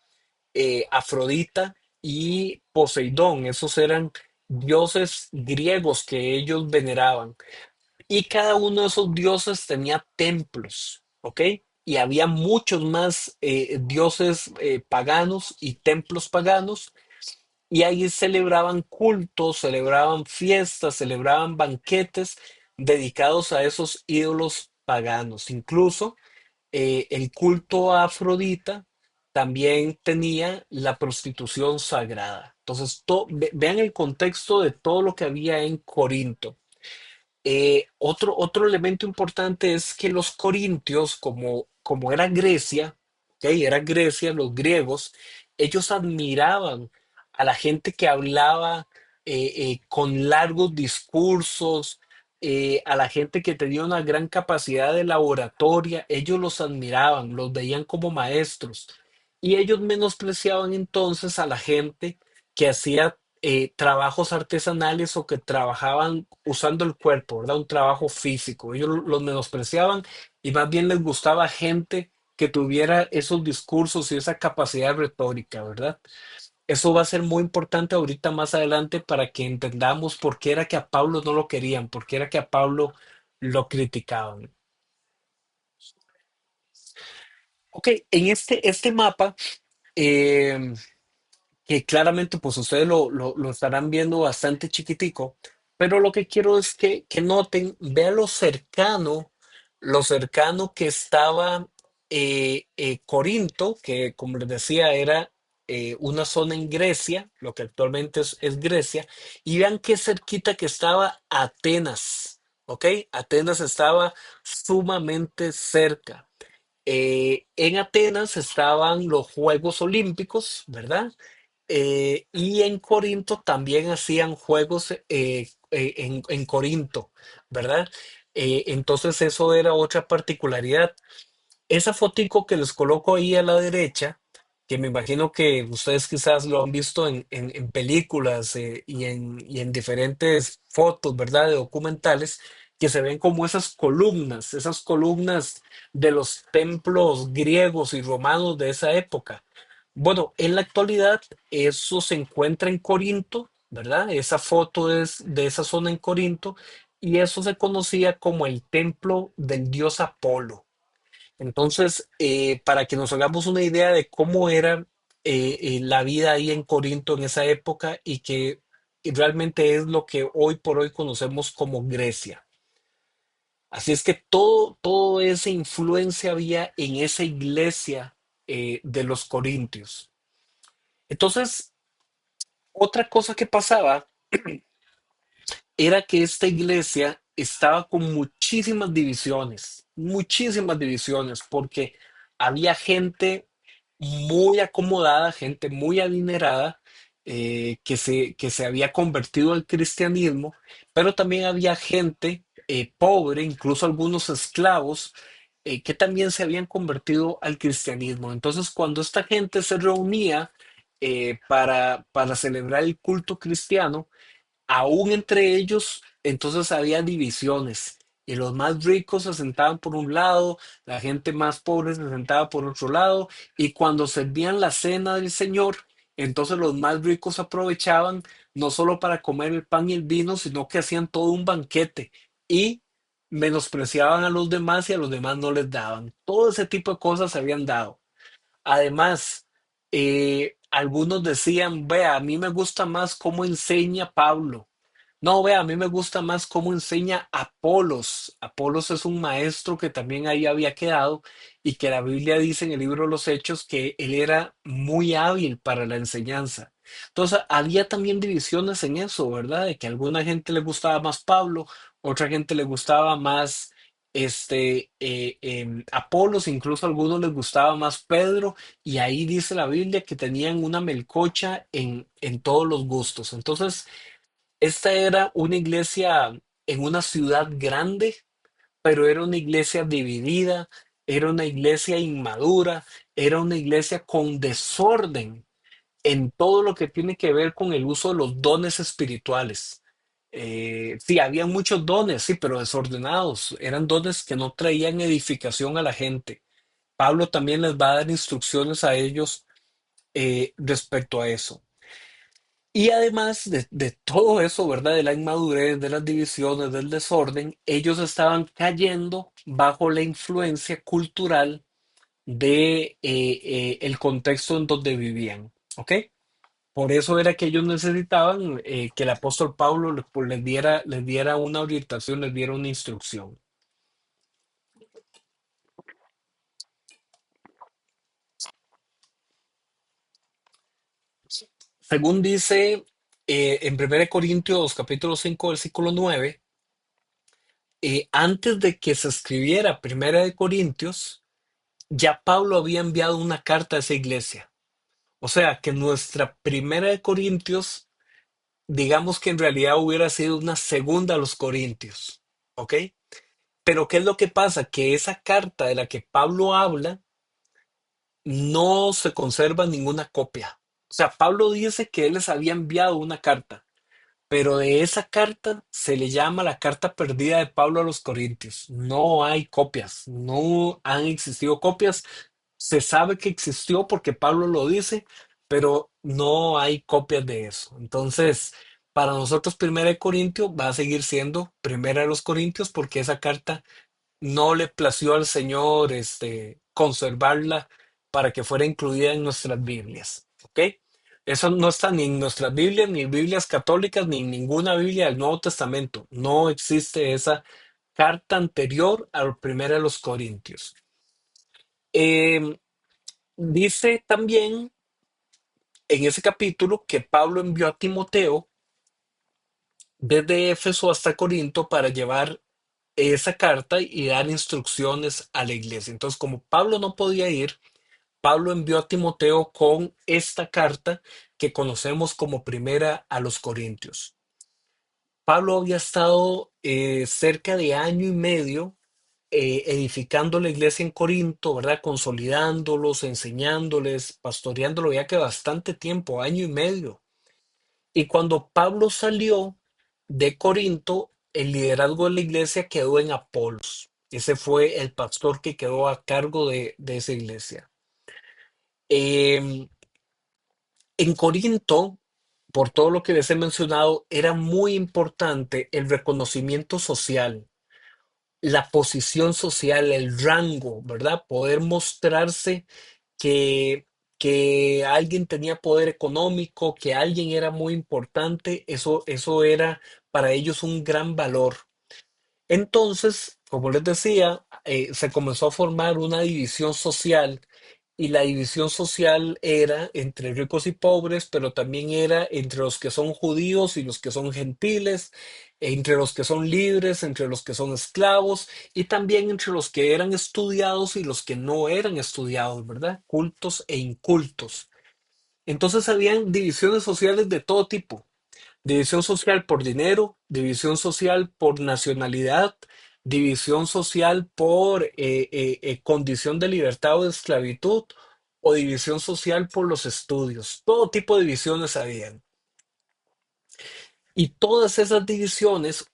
Afrodita y Poseidón. Esos eran dioses griegos que ellos veneraban. Y cada uno de esos dioses tenía templos, ¿ok? Y había muchos más dioses paganos y templos paganos. Y ahí celebraban cultos, celebraban fiestas, celebraban banquetes dedicados a esos ídolos paganos. Incluso el culto a Afrodita también tenía la prostitución sagrada. Entonces, vean el contexto de todo lo que había en Corinto. Otro elemento importante es que los corintios, como era Grecia, ¿ok? Era Grecia, los griegos, ellos admiraban a la gente que hablaba con largos discursos, a la gente que tenía una gran capacidad de la oratoria, ellos los admiraban, los veían como maestros y ellos menospreciaban entonces a la gente que hacía trabajos artesanales o que trabajaban usando el cuerpo, ¿verdad? Un trabajo físico. Ellos los menospreciaban y más bien les gustaba gente que tuviera esos discursos y esa capacidad retórica, ¿verdad? Eso va a ser muy importante ahorita más adelante para que entendamos por qué era que a Pablo no lo querían, por qué era que a Pablo lo criticaban. Ok, en este mapa, eh, que claramente pues ustedes lo estarán viendo bastante chiquitico, pero lo que quiero es que noten, vean lo cercano que estaba Corinto, que como les decía era una zona en Grecia, lo que actualmente es Grecia, y vean qué cerquita que estaba Atenas, ¿ok? Atenas estaba sumamente cerca. En Atenas estaban los Juegos Olímpicos, ¿verdad? Y en Corinto también hacían juegos en Corinto, ¿verdad? Entonces eso era otra particularidad. Esa fotico que les coloco ahí a la derecha, que me imagino que ustedes quizás lo han visto en películas y en diferentes fotos, ¿verdad? De documentales, que se ven como esas columnas de los templos griegos y romanos de esa época. Bueno, en la actualidad eso se encuentra en Corinto, ¿verdad? Esa foto es de esa zona en Corinto y eso se conocía como el templo del dios Apolo. Entonces, para que nos hagamos una idea de cómo era la vida ahí en Corinto en esa época y que realmente es lo que hoy por hoy conocemos como Grecia. Así es que todo esa influencia había en esa iglesia de los Corintios. Entonces, otra cosa que pasaba era que esta iglesia estaba con muchísimas divisiones, porque había gente muy acomodada, gente muy adinerada, que se había convertido al cristianismo, pero también había gente pobre, incluso algunos esclavos, que también se habían convertido al cristianismo. Entonces, cuando esta gente se reunía para celebrar el culto cristiano, aún entre ellos, entonces había divisiones. Y los más ricos se sentaban por un lado, la gente más pobre se sentaba por otro lado. Y cuando servían la cena del Señor, entonces los más ricos aprovechaban no solo para comer el pan y el vino, sino que hacían todo un banquete y menospreciaban a los demás y a los demás no les daban. Todo ese tipo de cosas se habían dado. Además, algunos decían, vea, a mí me gusta más cómo enseña Pablo. No, vea, a mí me gusta más cómo enseña Apolos. Apolos es un maestro que también ahí había quedado y que la Biblia dice en el libro de los Hechos que él era muy hábil para la enseñanza. Entonces, había también divisiones en eso, ¿verdad? De que a alguna gente le gustaba más Pablo, otra gente le gustaba más Apolos, incluso a algunos les gustaba más Pedro, y ahí dice la Biblia que tenían una melcocha en todos los gustos. Entonces, esta era una iglesia en una ciudad grande, pero era una iglesia dividida, era una iglesia inmadura, era una iglesia con desorden en todo lo que tiene que ver con el uso de los dones espirituales. Sí, había muchos dones, sí, pero desordenados. Eran dones que no traían edificación a la gente. Pablo también les va a dar instrucciones a ellos respecto a eso. Y además de todo eso, ¿verdad? De la inmadurez, de las divisiones, del desorden, ellos estaban cayendo bajo la influencia cultural de el contexto en donde vivían, ¿ok? Por eso era que ellos necesitaban que el apóstol Pablo pues, les diera una orientación, les diera una instrucción. Según dice en 1 Corintios capítulo 5 versículo 9, antes de que se escribiera Primera de Corintios, ya Pablo había enviado una carta a esa iglesia. O sea que nuestra Primera de Corintios, digamos que en realidad hubiera sido una segunda a los Corintios. ¿Ok? Pero ¿qué es lo que pasa? Que esa carta de la que Pablo habla no se conserva ninguna copia. O sea, Pablo dice que él les había enviado una carta, pero de esa carta se le llama la carta perdida de Pablo a los Corintios. No hay copias, no han existido copias. Se sabe que existió porque Pablo lo dice, pero no hay copias de eso. Entonces, para nosotros Primera de Corintios va a seguir siendo Primera de los Corintios porque esa carta no le plació al Señor conservarla para que fuera incluida en nuestras Biblias. ¿Ok? Eso no está ni en nuestras Biblias, ni en Biblias católicas, ni en ninguna Biblia del Nuevo Testamento. No existe esa carta anterior a la primera de los Corintios. Eh, Dice también en ese capítulo que Pablo envió a Timoteo desde Éfeso hasta Corinto para llevar esa carta y dar instrucciones a la iglesia. Entonces, como Pablo no podía ir, Pablo envió a Timoteo con esta carta que conocemos como primera a los Corintios. Pablo había estado cerca de año y medio edificando la iglesia en Corinto, ¿verdad? Consolidándolos, enseñándoles, pastoreándolo ya que bastante tiempo, año y medio. Y cuando Pablo salió de Corinto, el liderazgo de la iglesia quedó en Apolos. Ese fue el pastor que quedó a cargo de esa iglesia. Eh, en Corinto, por todo lo que les he mencionado, era muy importante el reconocimiento social, la posición social, el rango, ¿verdad? Poder mostrarse que, que alguien tenía poder económico, que alguien era muy importante, eso era para ellos un gran valor. Entonces, como les decía, se comenzó a formar una división social y la división social era entre ricos y pobres, pero también era entre los que son judíos y los que son gentiles, entre los que son libres, entre los que son esclavos y también entre los que eran estudiados y los que no eran estudiados, ¿verdad? Cultos e incultos. Entonces habían divisiones sociales de todo tipo. División social por dinero, división social por nacionalidad, división social por condición de libertad o de esclavitud, o división social por los estudios. Todo tipo de divisiones habían. Y todas esas divisiones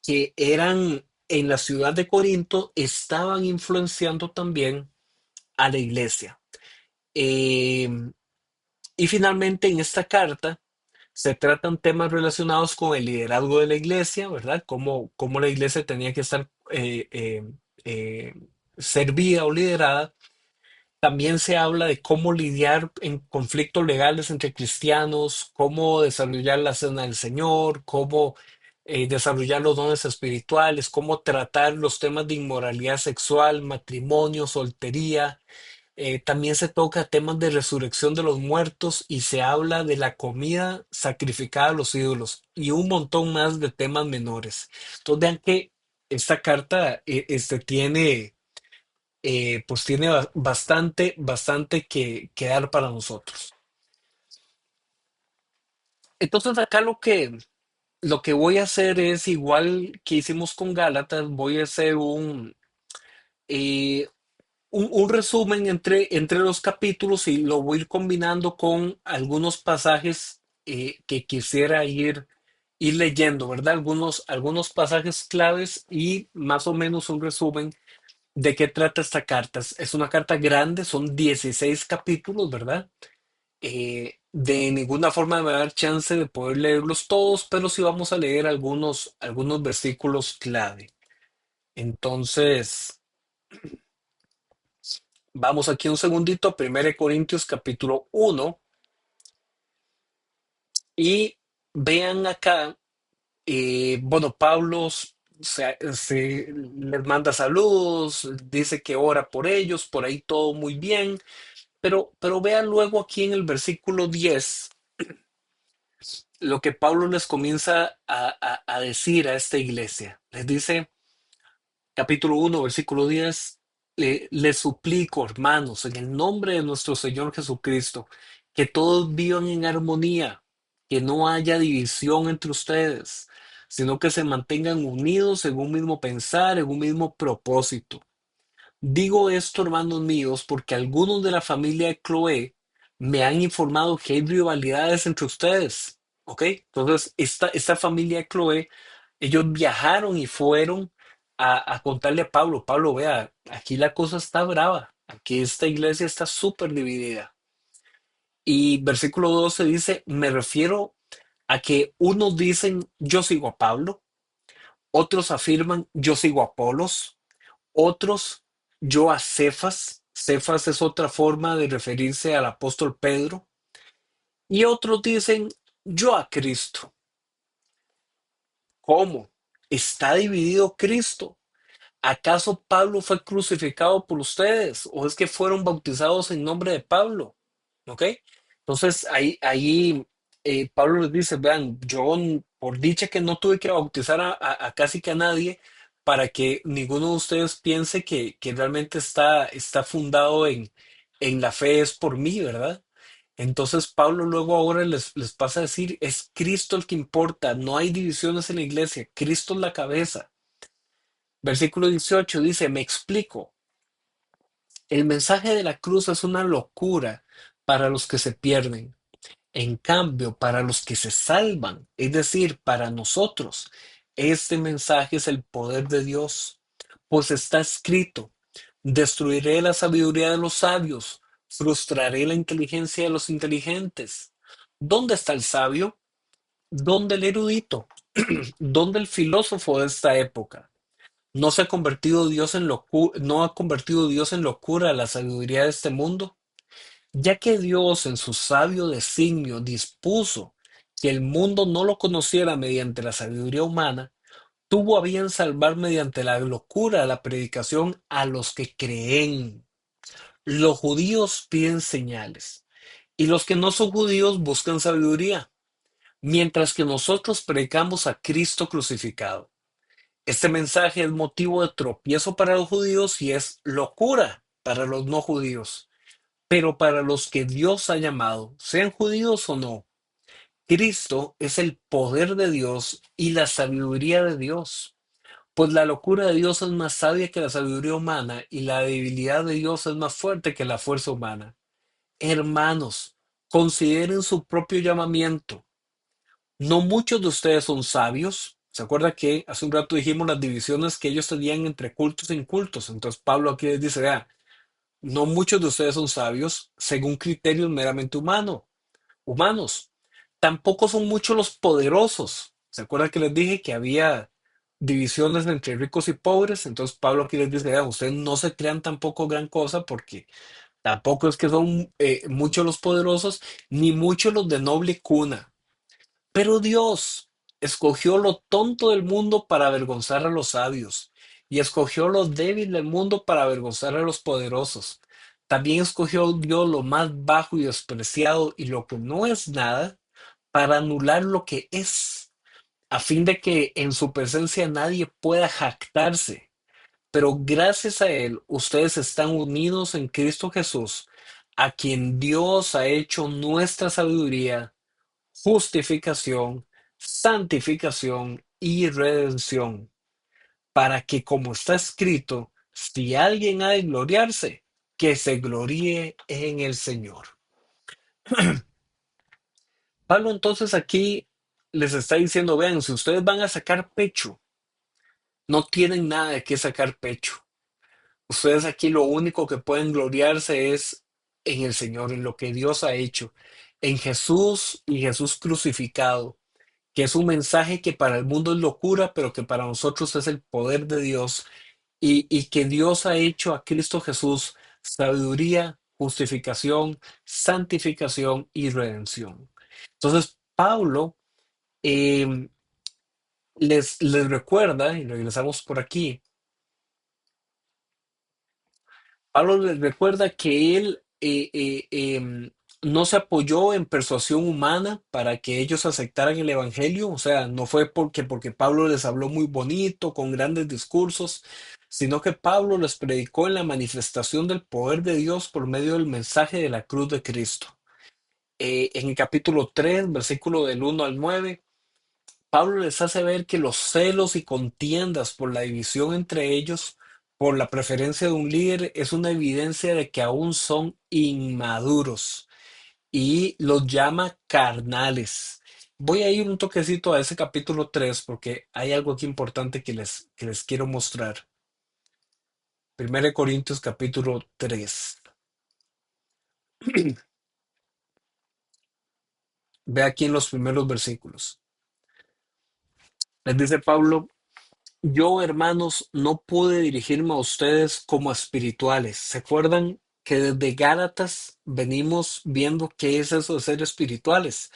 que eran en la ciudad de Corinto estaban influenciando también a la iglesia. Eh, y finalmente en esta carta se tratan temas relacionados con el liderazgo de la iglesia, ¿verdad? Cómo la iglesia tenía que estar eh, servida o liderada. También se habla de cómo lidiar en conflictos legales entre cristianos, cómo desarrollar la cena del Señor, cómo desarrollar los dones espirituales, cómo tratar los temas de inmoralidad sexual, matrimonio, soltería. También se toca temas de resurrección de los muertos y se habla de la comida sacrificada a los ídolos y un montón más de temas menores. Entonces vean que esta carta pues tiene bastante, bastante que dar para nosotros. Entonces acá lo que voy a hacer es igual que hicimos con Gálatas, voy a hacer eh, un resumen entre los capítulos y lo voy a ir combinando con algunos pasajes que quisiera ir leyendo, ¿verdad? Algunos pasajes claves y más o menos un resumen de qué trata esta carta. Es una carta grande, son 16 capítulos, ¿verdad? De ninguna forma me va a dar chance de poder leerlos todos, pero sí vamos a leer algunos versículos clave. Entonces, vamos aquí un segundito a 1 Corintios capítulo 1 y vean acá, bueno, Pablo les manda saludos, dice que ora por ellos, por ahí todo muy bien, pero vean luego aquí en el versículo 10 lo que Pablo les comienza a decir a esta iglesia. Les dice, capítulo 1 versículo 10, les suplico, hermanos, en el nombre de nuestro Señor Jesucristo, que todos vivan en armonía, que no haya división entre ustedes, sino que se mantengan unidos en un mismo pensar, en un mismo propósito. Digo esto, hermanos míos, porque algunos de la familia de Chloé me han informado que hay rivalidades entre ustedes. ¿Ok? Entonces, esta familia de Chloé, ellos viajaron y fueron a contarle a Pablo, Pablo, vea, aquí la cosa está brava, aquí esta iglesia está súper dividida. Y versículo 12 dice, me refiero a que unos dicen, yo sigo a Pablo, otros afirman, yo sigo a Apolos, otros, yo a Cefas. Cefas es otra forma de referirse al apóstol Pedro. Y otros dicen, yo a Cristo. ¿Cómo? ¿Está dividido Cristo? ¿Acaso Pablo fue crucificado por ustedes? ¿O es que fueron bautizados en nombre de Pablo? ¿Ok? Entonces ahí Pablo les dice, vean, yo por dicha que no tuve que bautizar a casi que a nadie para que ninguno de ustedes piense que realmente está fundado en la fe es por mí, ¿verdad? Entonces Pablo luego ahora les pasa a decir, es Cristo el que importa, no hay divisiones en la iglesia, Cristo es la cabeza. Versículo 18 dice, me explico, el mensaje de la cruz es una locura para los que se pierden. En cambio, para los que se salvan, es decir, para nosotros, este mensaje es el poder de Dios, pues está escrito, destruiré la sabiduría de los sabios, frustraré la inteligencia de los inteligentes. ¿Dónde está el sabio? ¿Dónde el erudito? ¿Dónde el filósofo de esta época? ¿No ha convertido Dios en locura la sabiduría de este mundo? Ya que Dios en su sabio designio dispuso que el mundo no lo conociera mediante la sabiduría humana, tuvo a bien salvar mediante la locura la predicación a los que creen. Los judíos piden señales y los que no son judíos buscan sabiduría, mientras que nosotros predicamos a Cristo crucificado. Este mensaje es motivo de tropiezo para los judíos y es locura para los no judíos. Pero para los que Dios ha llamado, sean judíos o no, Cristo es el poder de Dios y la sabiduría de Dios. Pues la locura de Dios es más sabia que la sabiduría humana y la debilidad de Dios es más fuerte que la fuerza humana. Hermanos, consideren su propio llamamiento. No muchos de ustedes son sabios. ¿Se acuerda que hace un rato dijimos las divisiones que ellos tenían entre cultos e incultos? Entonces Pablo aquí les dice, vea, no muchos de ustedes son sabios según criterios meramente humanos. Tampoco son muchos los poderosos. ¿Se acuerdan que les dije que había divisiones entre ricos y pobres? Entonces Pablo aquí les dice, "Vean, ustedes no se crean tampoco gran cosa porque tampoco es que son muchos los poderosos ni muchos los de noble cuna. Pero Dios escogió lo tonto del mundo para avergonzar a los sabios, y escogió lo débil del mundo para avergonzar a los poderosos. También escogió Dios lo más bajo y despreciado y lo que no es nada, para anular lo que es, a fin de que en su presencia nadie pueda jactarse. Pero gracias a Él, ustedes están unidos en Cristo Jesús, a quien Dios ha hecho nuestra sabiduría, justificación, santificación y redención, para que, como está escrito, si alguien ha de gloriarse, que se gloríe en el Señor. Pablo entonces aquí les está diciendo, vean, si ustedes van a sacar pecho, no tienen nada de qué sacar pecho. Ustedes aquí lo único que pueden gloriarse es en el Señor, en lo que Dios ha hecho, en Jesús y Jesús crucificado, que es un mensaje que para el mundo es locura, pero que para nosotros es el poder de Dios y que Dios ha hecho a Cristo Jesús sabiduría, justificación, santificación y redención. Entonces, Pablo les recuerda, y regresamos por aquí, Pablo les recuerda que él no se apoyó en persuasión humana para que ellos aceptaran el evangelio, o sea, no fue porque Pablo les habló muy bonito, con grandes discursos, sino que Pablo les predicó en la manifestación del poder de Dios por medio del mensaje de la cruz de Cristo. En el capítulo 3, versículo del 1 al 9, Pablo les hace ver que los celos y contiendas por la división entre ellos, por la preferencia de un líder, es una evidencia de que aún son inmaduros y los llama carnales. Voy a ir un toquecito a ese capítulo 3 porque hay algo aquí importante que les quiero mostrar. 1 Corintios capítulo 3. Ve aquí en los primeros versículos. Les dice Pablo, yo, hermanos, no pude dirigirme a ustedes como a espirituales. ¿Se acuerdan que desde Gálatas venimos viendo qué es eso de ser espirituales?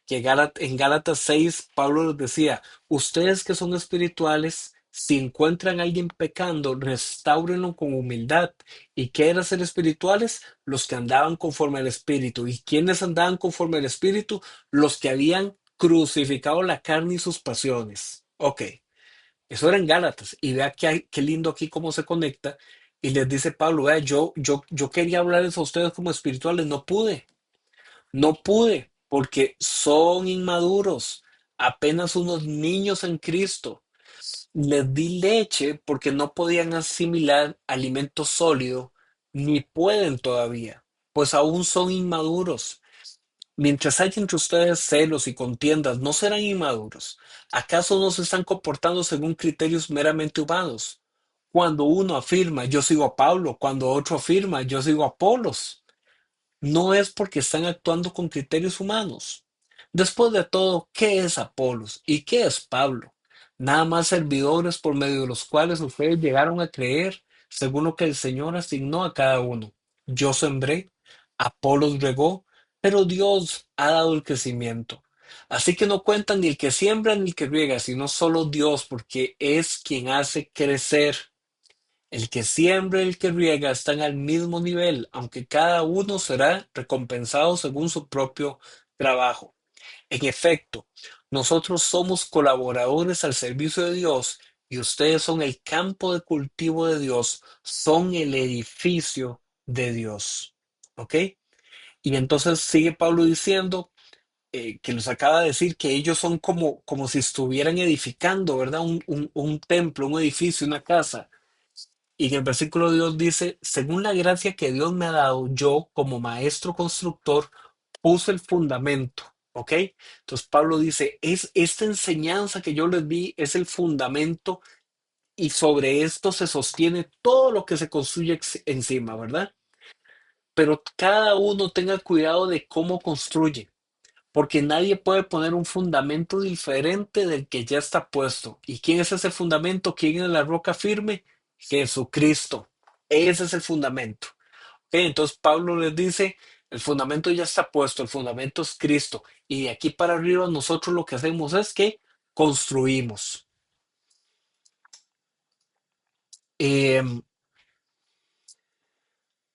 Que En Gálatas 6 Pablo les decía, ustedes que son espirituales, si encuentran a alguien pecando, restáurenlo con humildad. ¿Y qué era ser espirituales? Los que andaban conforme al Espíritu. ¿Y quiénes andaban conforme al Espíritu? Los que habían crucificado la carne y sus pasiones. Ok. Eso era en Gálatas. Y vea qué lindo aquí cómo se conecta. Y les dice Pablo, vea, yo quería hablarles a ustedes como espirituales, no pude. No pude, porque son inmaduros, apenas unos niños en Cristo. Les di leche porque no podían asimilar alimento sólido, ni pueden todavía, pues aún son inmaduros. Mientras haya entre ustedes celos y contiendas, no serán inmaduros. ¿Acaso no se están comportando según criterios meramente humanos? Cuando uno afirma, yo sigo a Pablo, cuando otro afirma, yo sigo a Apolos, no es porque están actuando con criterios humanos. Después de todo, ¿qué es Apolos y qué es Pablo? Nada más servidores por medio de los cuales ustedes llegaron a creer, según lo que el Señor asignó a cada uno. Yo sembré, Apolos regó, pero Dios ha dado el crecimiento. Así que no cuentan ni el que siembra ni el que riega, sino solo Dios, porque es quien hace crecer. El que siembra y el que riega están al mismo nivel, aunque cada uno será recompensado según su propio trabajo. En efecto, nosotros somos colaboradores al servicio de Dios y ustedes son el campo de cultivo de Dios, son el edificio de Dios. ¿Ok? Y entonces sigue Pablo diciendo que nos acaba de decir que ellos son como si estuvieran edificando, ¿verdad? Un templo, un edificio, una casa. Y en el versículo Dios dice, según la gracia que Dios me ha dado, yo como maestro constructor puse el fundamento, ¿ok? Entonces Pablo dice, es esta enseñanza que yo les di es el fundamento y sobre esto se sostiene todo lo que se construye encima, ¿verdad? Pero cada uno tenga cuidado de cómo construye, porque nadie puede poner un fundamento diferente del que ya está puesto. ¿Y quién es ese fundamento? ¿Quién es la roca firme? Jesucristo. Ese es el fundamento. ¿Ok? Entonces Pablo les dice, el fundamento ya está puesto, el fundamento es Cristo. Y de aquí para arriba nosotros lo que hacemos es que construimos. Eh,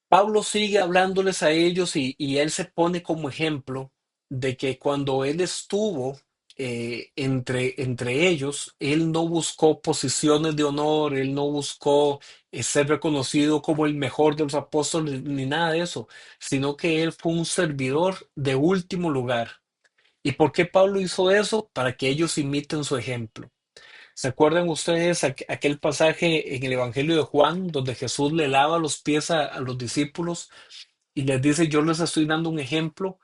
Pablo sigue hablándoles a ellos y él se pone como ejemplo de que cuando él estuvo entre ellos, él no buscó posiciones de honor, él no buscó ser reconocido como el mejor de los apóstoles ni nada de eso, sino que él fue un servidor de último lugar. ¿Y por qué Pablo hizo eso? Para que ellos imiten su ejemplo. ¿Se acuerdan ustedes aquel pasaje en el Evangelio de Juan donde Jesús le lava los pies a los discípulos y les dice, yo les estoy dando un ejemplo,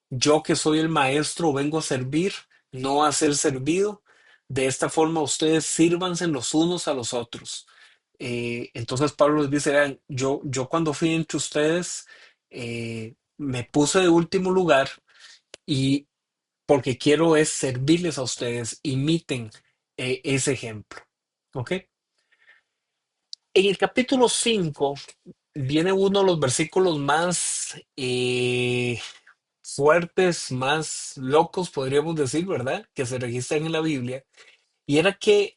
yo que soy el maestro vengo a servir, no a ser servido. De esta forma ustedes sírvanse los unos a los otros. Entonces Pablo les dice, vean, yo cuando fui entre ustedes me puse de último lugar y porque quiero es servirles a ustedes, imiten ese ejemplo. ¿Ok? En el capítulo 5 viene uno de los versículos más fuertes, más locos, podríamos decir, ¿verdad? Que se registran en la Biblia. Y era que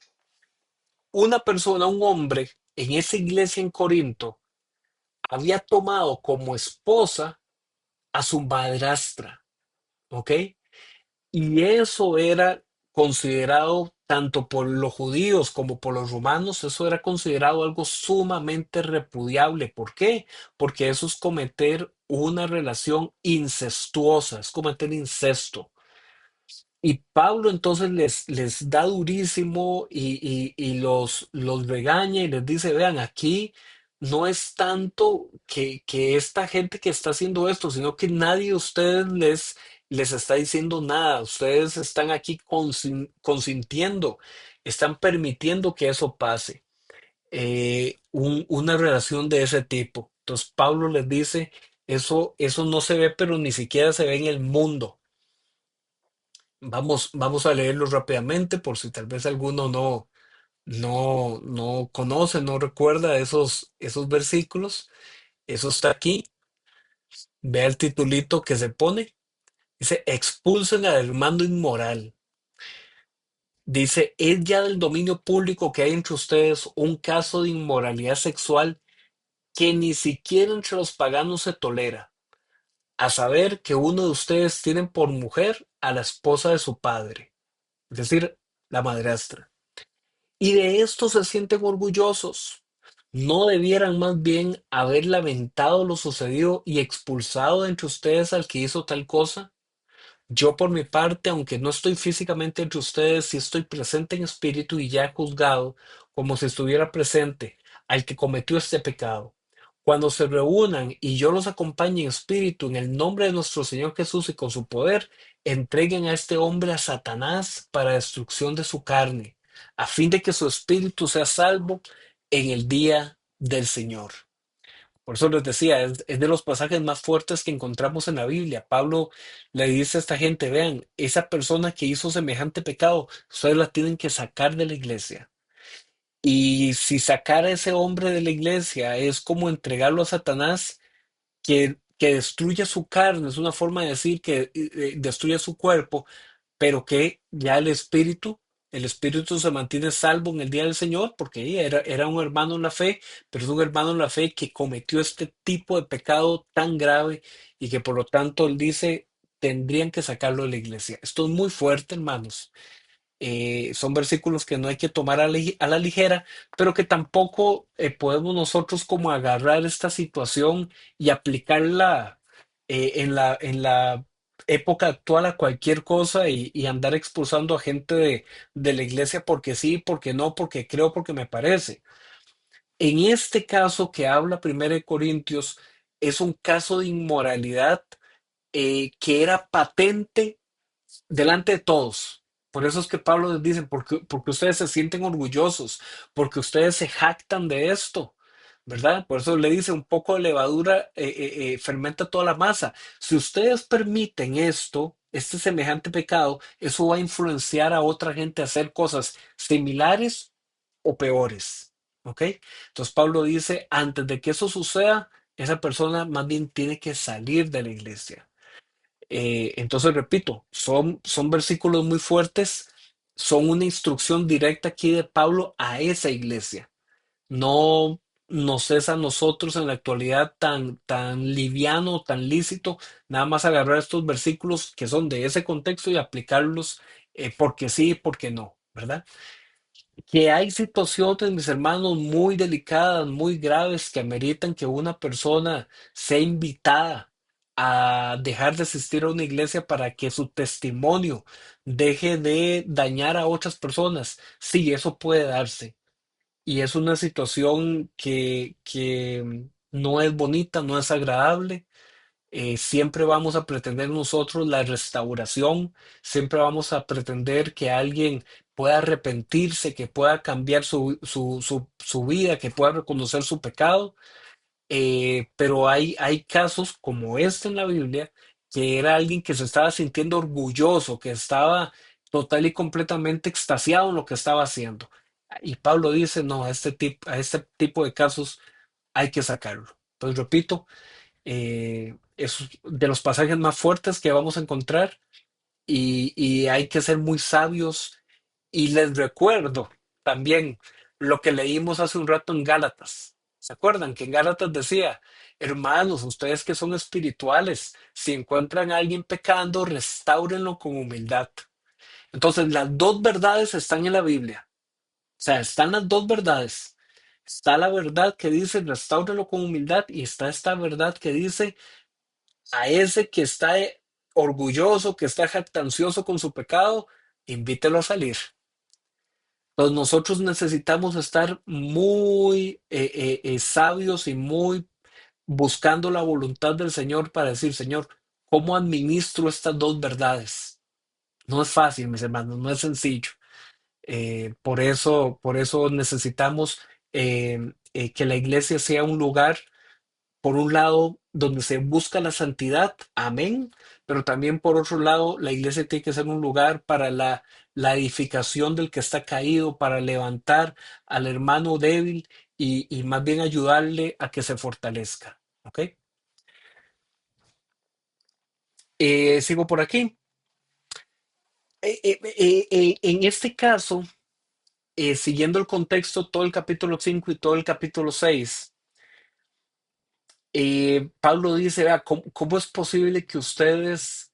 una persona, un hombre, en esa iglesia en Corinto, había tomado como esposa a su madrastra, ¿ok? Y eso era considerado, tanto por los judíos como por los romanos, eso era considerado algo sumamente repudiable. ¿Por qué? Porque eso es cometer una relación incestuosa, es cometer incesto. Y Pablo entonces les da durísimo y los regaña y les dice, vean, aquí no es tanto que esta gente que está haciendo esto, sino que nadie de ustedes les está diciendo nada. Ustedes están aquí consintiendo, están permitiendo que eso pase, una relación de ese tipo. Entonces Pablo les dice, eso no se ve, pero ni siquiera se ve en el mundo. Vamos a leerlo rápidamente por si tal vez alguno no conoce, no recuerda esos versículos. Eso está aquí. Vea el titulito que se pone. Dice, expulsen al hermano inmoral. Dice, es ya del dominio público que hay entre ustedes un caso de inmoralidad sexual que ni siquiera entre los paganos se tolera. A saber que uno de ustedes tiene por mujer a la esposa de su padre, es decir, la madrastra. Y de esto se sienten orgullosos. ¿No debieran más bien haber lamentado lo sucedido y expulsado de entre ustedes al que hizo tal cosa? Yo por mi parte, aunque no estoy físicamente entre ustedes, sí estoy presente en espíritu y ya he juzgado, como si estuviera presente, al que cometió este pecado. Cuando se reúnan y yo los acompañe en espíritu, en el nombre de nuestro Señor Jesús y con su poder, entreguen a este hombre a Satanás para destrucción de su carne, a fin de que su espíritu sea salvo en el día del Señor. Por eso les decía, es de los pasajes más fuertes que encontramos en la Biblia. Pablo le dice a esta gente, vean, esa persona que hizo semejante pecado, ustedes la tienen que sacar de la iglesia. Y si sacar a ese hombre de la iglesia es como entregarlo a Satanás, que destruya su carne, es una forma de decir que destruya su cuerpo, pero que ya el espíritu se mantiene salvo en el día del Señor, porque era un hermano en la fe, pero es un hermano en la fe que cometió este tipo de pecado tan grave y que por lo tanto él dice, tendrían que sacarlo de la iglesia. Esto es muy fuerte, hermanos. Son versículos que no hay que tomar a la ligera, pero que tampoco podemos nosotros como agarrar esta situación y aplicarla en la época actual a cualquier cosa y andar expulsando a gente de la iglesia porque sí, porque no, porque creo, porque me parece. En este caso que habla Primera de Corintios, es un caso de inmoralidad que era patente delante de todos. Por eso es que Pablo les dice, porque ustedes se sienten orgullosos, porque ustedes se jactan de esto, ¿verdad? Por eso le dice, un poco de levadura fermenta toda la masa. Si ustedes permiten esto, este semejante pecado, eso va a influenciar a otra gente a hacer cosas similares o peores, ¿ok? Entonces Pablo dice, antes de que eso suceda, esa persona más bien tiene que salir de la iglesia. Entonces, repito, son versículos muy fuertes, son una instrucción directa aquí de Pablo a esa iglesia. No nos es a nosotros en la actualidad tan liviano, tan lícito, nada más agarrar estos versículos que son de ese contexto y aplicarlos porque sí y porque no, ¿verdad? Que hay situaciones, mis hermanos, muy delicadas, muy graves, que ameritan que una persona sea invitada a dejar de asistir a una iglesia para que su testimonio deje de dañar a otras personas. Sí, eso puede darse. Y es una situación que no es bonita, no es agradable. Siempre vamos a pretender nosotros la restauración, siempre vamos a pretender que alguien pueda arrepentirse, que pueda cambiar su vida, que pueda reconocer su pecado, pero hay casos como este en la Biblia, que era alguien que se estaba sintiendo orgulloso, que estaba total y completamente extasiado en lo que estaba haciendo. Y Pablo dice, no, a este tipo de casos hay que sacarlo. Pues repito, es de los pasajes más fuertes que vamos a encontrar y hay que ser muy sabios. Y les recuerdo también lo que leímos hace un rato en Gálatas. ¿Se acuerdan que en Gálatas decía, hermanos, ustedes que son espirituales, si encuentran a alguien pecando, restáurenlo con humildad? Entonces, las dos verdades están en la Biblia. O sea, están las dos verdades. Está la verdad que dice, restáurelo con humildad, y está esta verdad que dice, a ese que está orgulloso, que está jactancioso con su pecado, invítelo a salir. Entonces nosotros necesitamos estar muy sabios y muy buscando la voluntad del Señor para decir, Señor, ¿cómo administro estas dos verdades? No es fácil, mis hermanos, no es sencillo. Por eso necesitamos que la iglesia sea un lugar por un lado, donde se busca la santidad, amén, pero también por otro lado, la iglesia tiene que ser un lugar para la edificación del que está caído, para levantar al hermano débil y más bien ayudarle a que se fortalezca. ¿Ok? Sigo por aquí. En este caso, siguiendo el contexto, todo el capítulo 5 y todo el capítulo 6, Pablo dice, vea, ¿cómo es posible que ustedes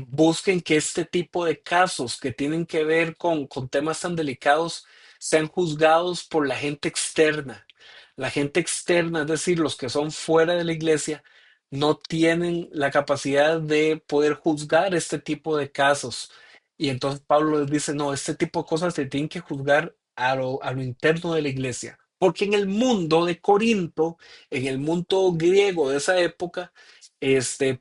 busquen que este tipo de casos que tienen que ver con temas tan delicados sean juzgados por la gente externa? La gente externa, es decir, los que son fuera de la iglesia, no tienen la capacidad de poder juzgar este tipo de casos. Y entonces Pablo les dice, no, este tipo de cosas se tienen que juzgar a lo interno de la iglesia. Porque en el mundo de Corinto, en el mundo griego de esa época,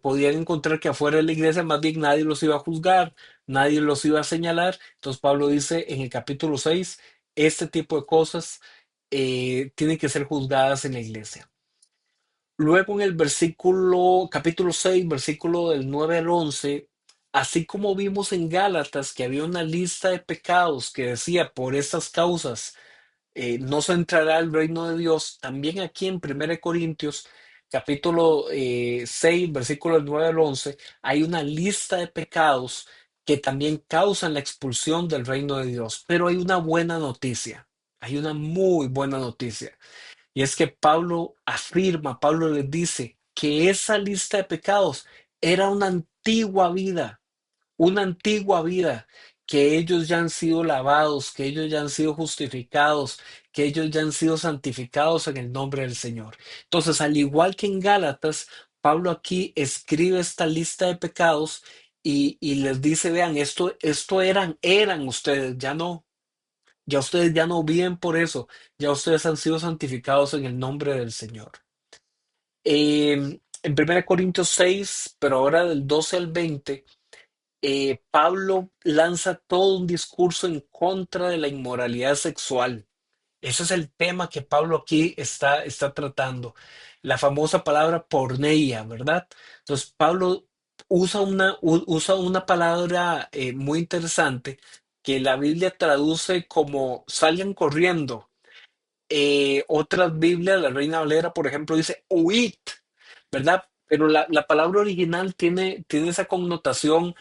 podían encontrar que afuera de la iglesia más bien nadie los iba a juzgar, nadie los iba a señalar. Entonces Pablo dice en el capítulo 6 este tipo de cosas tienen que ser juzgadas en la iglesia. Luego en el capítulo 6 versículo del 9 al 11, así como vimos en Gálatas que había una lista de pecados que decía por estas causas no se entrará al reino de Dios. También aquí en 1 Corintios, capítulo 6, versículos 9 al 11, hay una lista de pecados que también causan la expulsión del reino de Dios. Pero hay una buena noticia, hay una muy buena noticia. Y es que Pablo les dice que esa lista de pecados era una antigua vida, que ellos ya han sido lavados, que ellos ya han sido justificados, que ellos ya han sido santificados en el nombre del Señor. Entonces, al igual que en Gálatas, Pablo aquí escribe esta lista de pecados y les dice, vean, esto eran ustedes, ya ustedes ya no viven por eso, ya ustedes han sido santificados en el nombre del Señor. En 1 Corintios 6, pero ahora del 12 al 20, Pablo lanza todo un discurso en contra de la inmoralidad sexual. Ese es el tema que Pablo aquí está tratando. La famosa palabra porneia, ¿verdad? Entonces, Pablo usa una palabra muy interesante que la Biblia traduce como salgan corriendo. Otras Biblias, la Reina Valera, por ejemplo, dice huid, ¿verdad? Pero la palabra original tiene esa connotación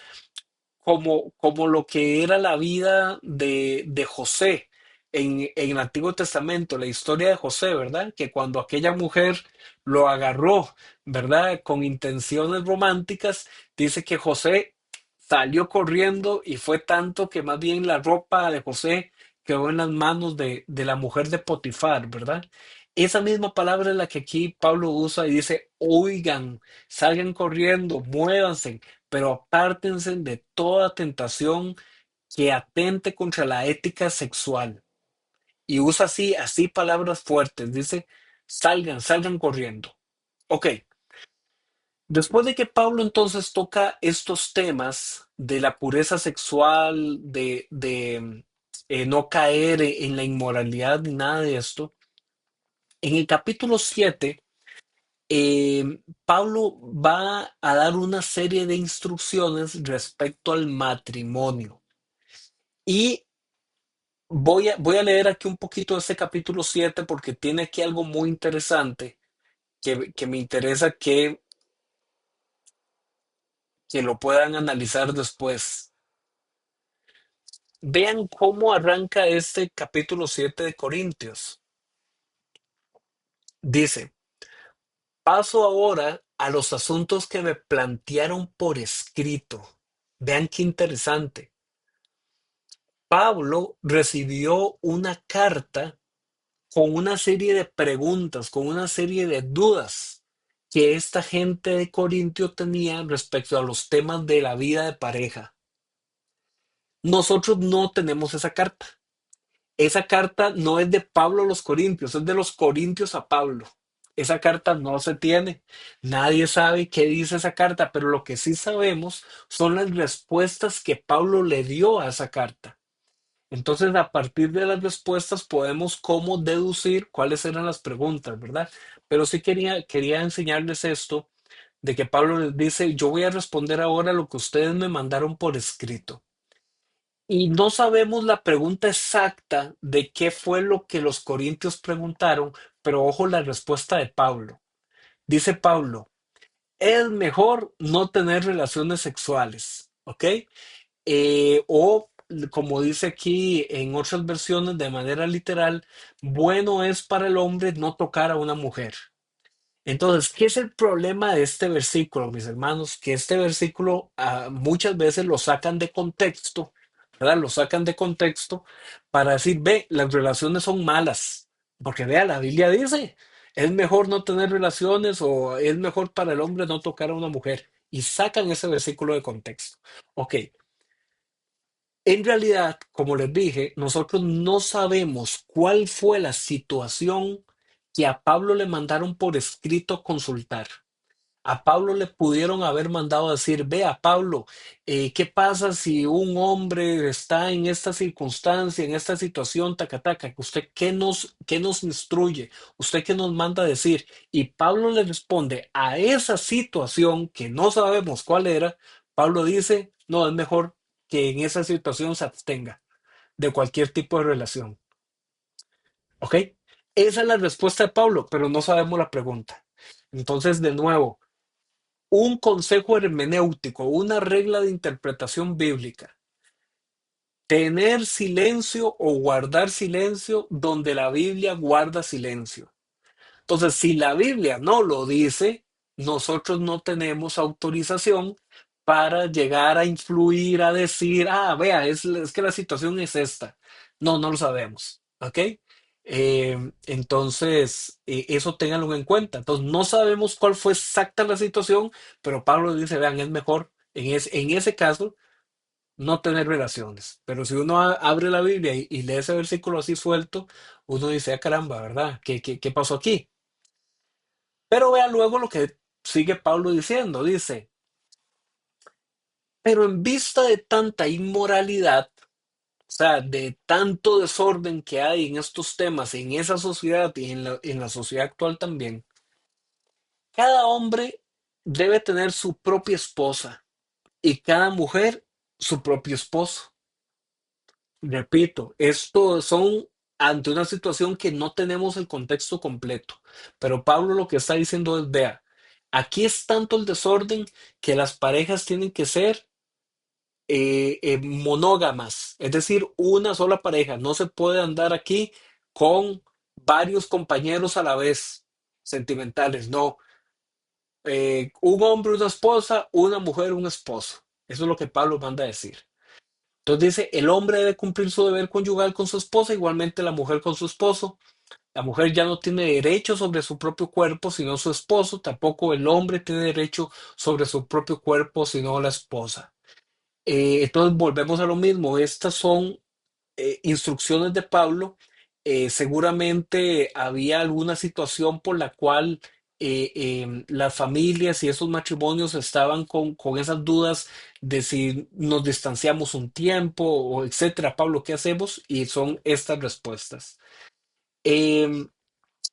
como lo que era la vida de José en el Antiguo Testamento, la historia de José, ¿verdad? Que cuando aquella mujer lo agarró, ¿verdad? Con intenciones románticas, dice que José salió corriendo y fue tanto que más bien la ropa de José quedó en las manos de la mujer de Potifar, ¿verdad? Esa misma palabra es la que aquí Pablo usa y dice, oigan, salgan corriendo, muévanse, pero apártense de toda tentación que atente contra la ética sexual. Y usa así palabras fuertes. Dice, salgan corriendo. Ok, después de que Pablo entonces toca estos temas de la pureza sexual, de no caer en la inmoralidad ni nada de esto, en el capítulo 7 Pablo va a dar una serie de instrucciones respecto al matrimonio. Y voy a leer aquí un poquito de este capítulo 7 porque tiene aquí algo muy interesante que me interesa que lo puedan analizar después. Vean cómo arranca este capítulo 7 de Corintios. Dice, paso ahora a los asuntos que me plantearon por escrito. Vean qué interesante. Pablo recibió una carta con una serie de preguntas, con una serie de dudas que esta gente de Corintio tenía respecto a los temas de la vida de pareja. Nosotros no tenemos esa carta. Esa carta no es de Pablo a los Corintios, es de los Corintios a Pablo. Esa carta no se tiene. Nadie sabe qué dice esa carta, pero lo que sí sabemos son las respuestas que Pablo le dio a esa carta. Entonces, a partir de las respuestas podemos cómo deducir cuáles eran las preguntas, ¿verdad? Pero sí quería enseñarles esto de que Pablo les dice, yo voy a responder ahora lo que ustedes me mandaron por escrito. Y no sabemos la pregunta exacta de qué fue lo que los corintios preguntaron, pero ojo la respuesta de Pablo. Dice Pablo, es mejor no tener relaciones sexuales, ¿ok? O como dice aquí en otras versiones de manera literal, bueno es para el hombre no tocar a una mujer. Entonces, ¿qué es el problema de este versículo, mis hermanos? Que este versículo muchas veces lo sacan de contexto, ¿verdad? Lo sacan de contexto para decir, ve, las relaciones son malas, porque vea, la Biblia dice, es mejor no tener relaciones o es mejor para el hombre no tocar a una mujer. Y sacan ese versículo de contexto. Ok, en realidad, como les dije, nosotros no sabemos cuál fue la situación que a Pablo le mandaron por escrito consultar. A Pablo le pudieron haber mandado a decir, vea Pablo, ¿qué pasa si un hombre está en esta circunstancia, en esta situación, tacataca? ¿Usted qué nos instruye? ¿Usted qué nos manda a decir? Y Pablo le responde a esa situación que no sabemos cuál era. Pablo dice, no, es mejor que en esa situación se abstenga de cualquier tipo de relación. ¿Ok? Esa es la respuesta de Pablo, pero no sabemos la pregunta. Entonces, de nuevo, un consejo hermenéutico, una regla de interpretación bíblica. Tener silencio o guardar silencio donde la Biblia guarda silencio. Entonces, si la Biblia no lo dice, nosotros no tenemos autorización para llegar a influir, a decir, vea, es que la situación es esta. No, no lo sabemos. ¿Ok? Entonces, eso ténganlo en cuenta. Entonces, no sabemos cuál fue exacta la situación, pero Pablo dice, vean, es mejor en ese caso no tener relaciones. Pero si uno abre la Biblia y lee ese versículo así suelto, uno dice, caramba, ¿verdad? ¿Qué pasó aquí? Pero vea luego lo que sigue Pablo diciendo. Dice, pero en vista de tanta inmoralidad, o sea, de tanto desorden que hay en estos temas, en esa sociedad y en la sociedad actual también, cada hombre debe tener su propia esposa y cada mujer su propio esposo. Repito, esto son ante una situación que no tenemos el contexto completo, pero Pablo lo que está diciendo es, vea, aquí es tanto el desorden que las parejas tienen que ser monógamas, es decir, una sola pareja, no se puede andar aquí con varios compañeros a la vez, sentimentales, no. Un hombre, una esposa, una mujer, un esposo. Eso es lo que Pablo manda a decir. Entonces dice, el hombre debe cumplir su deber conyugal con su esposa, igualmente la mujer con su esposo. La mujer ya no tiene derecho sobre su propio cuerpo, sino su esposo. Tampoco el hombre tiene derecho sobre su propio cuerpo, sino la esposa. Entonces volvemos a lo mismo. Estas son instrucciones de Pablo. Seguramente había alguna situación por la cual las familias y esos matrimonios estaban con esas dudas de si nos distanciamos un tiempo o etcétera. Pablo, ¿qué hacemos? Y son estas respuestas. Eh,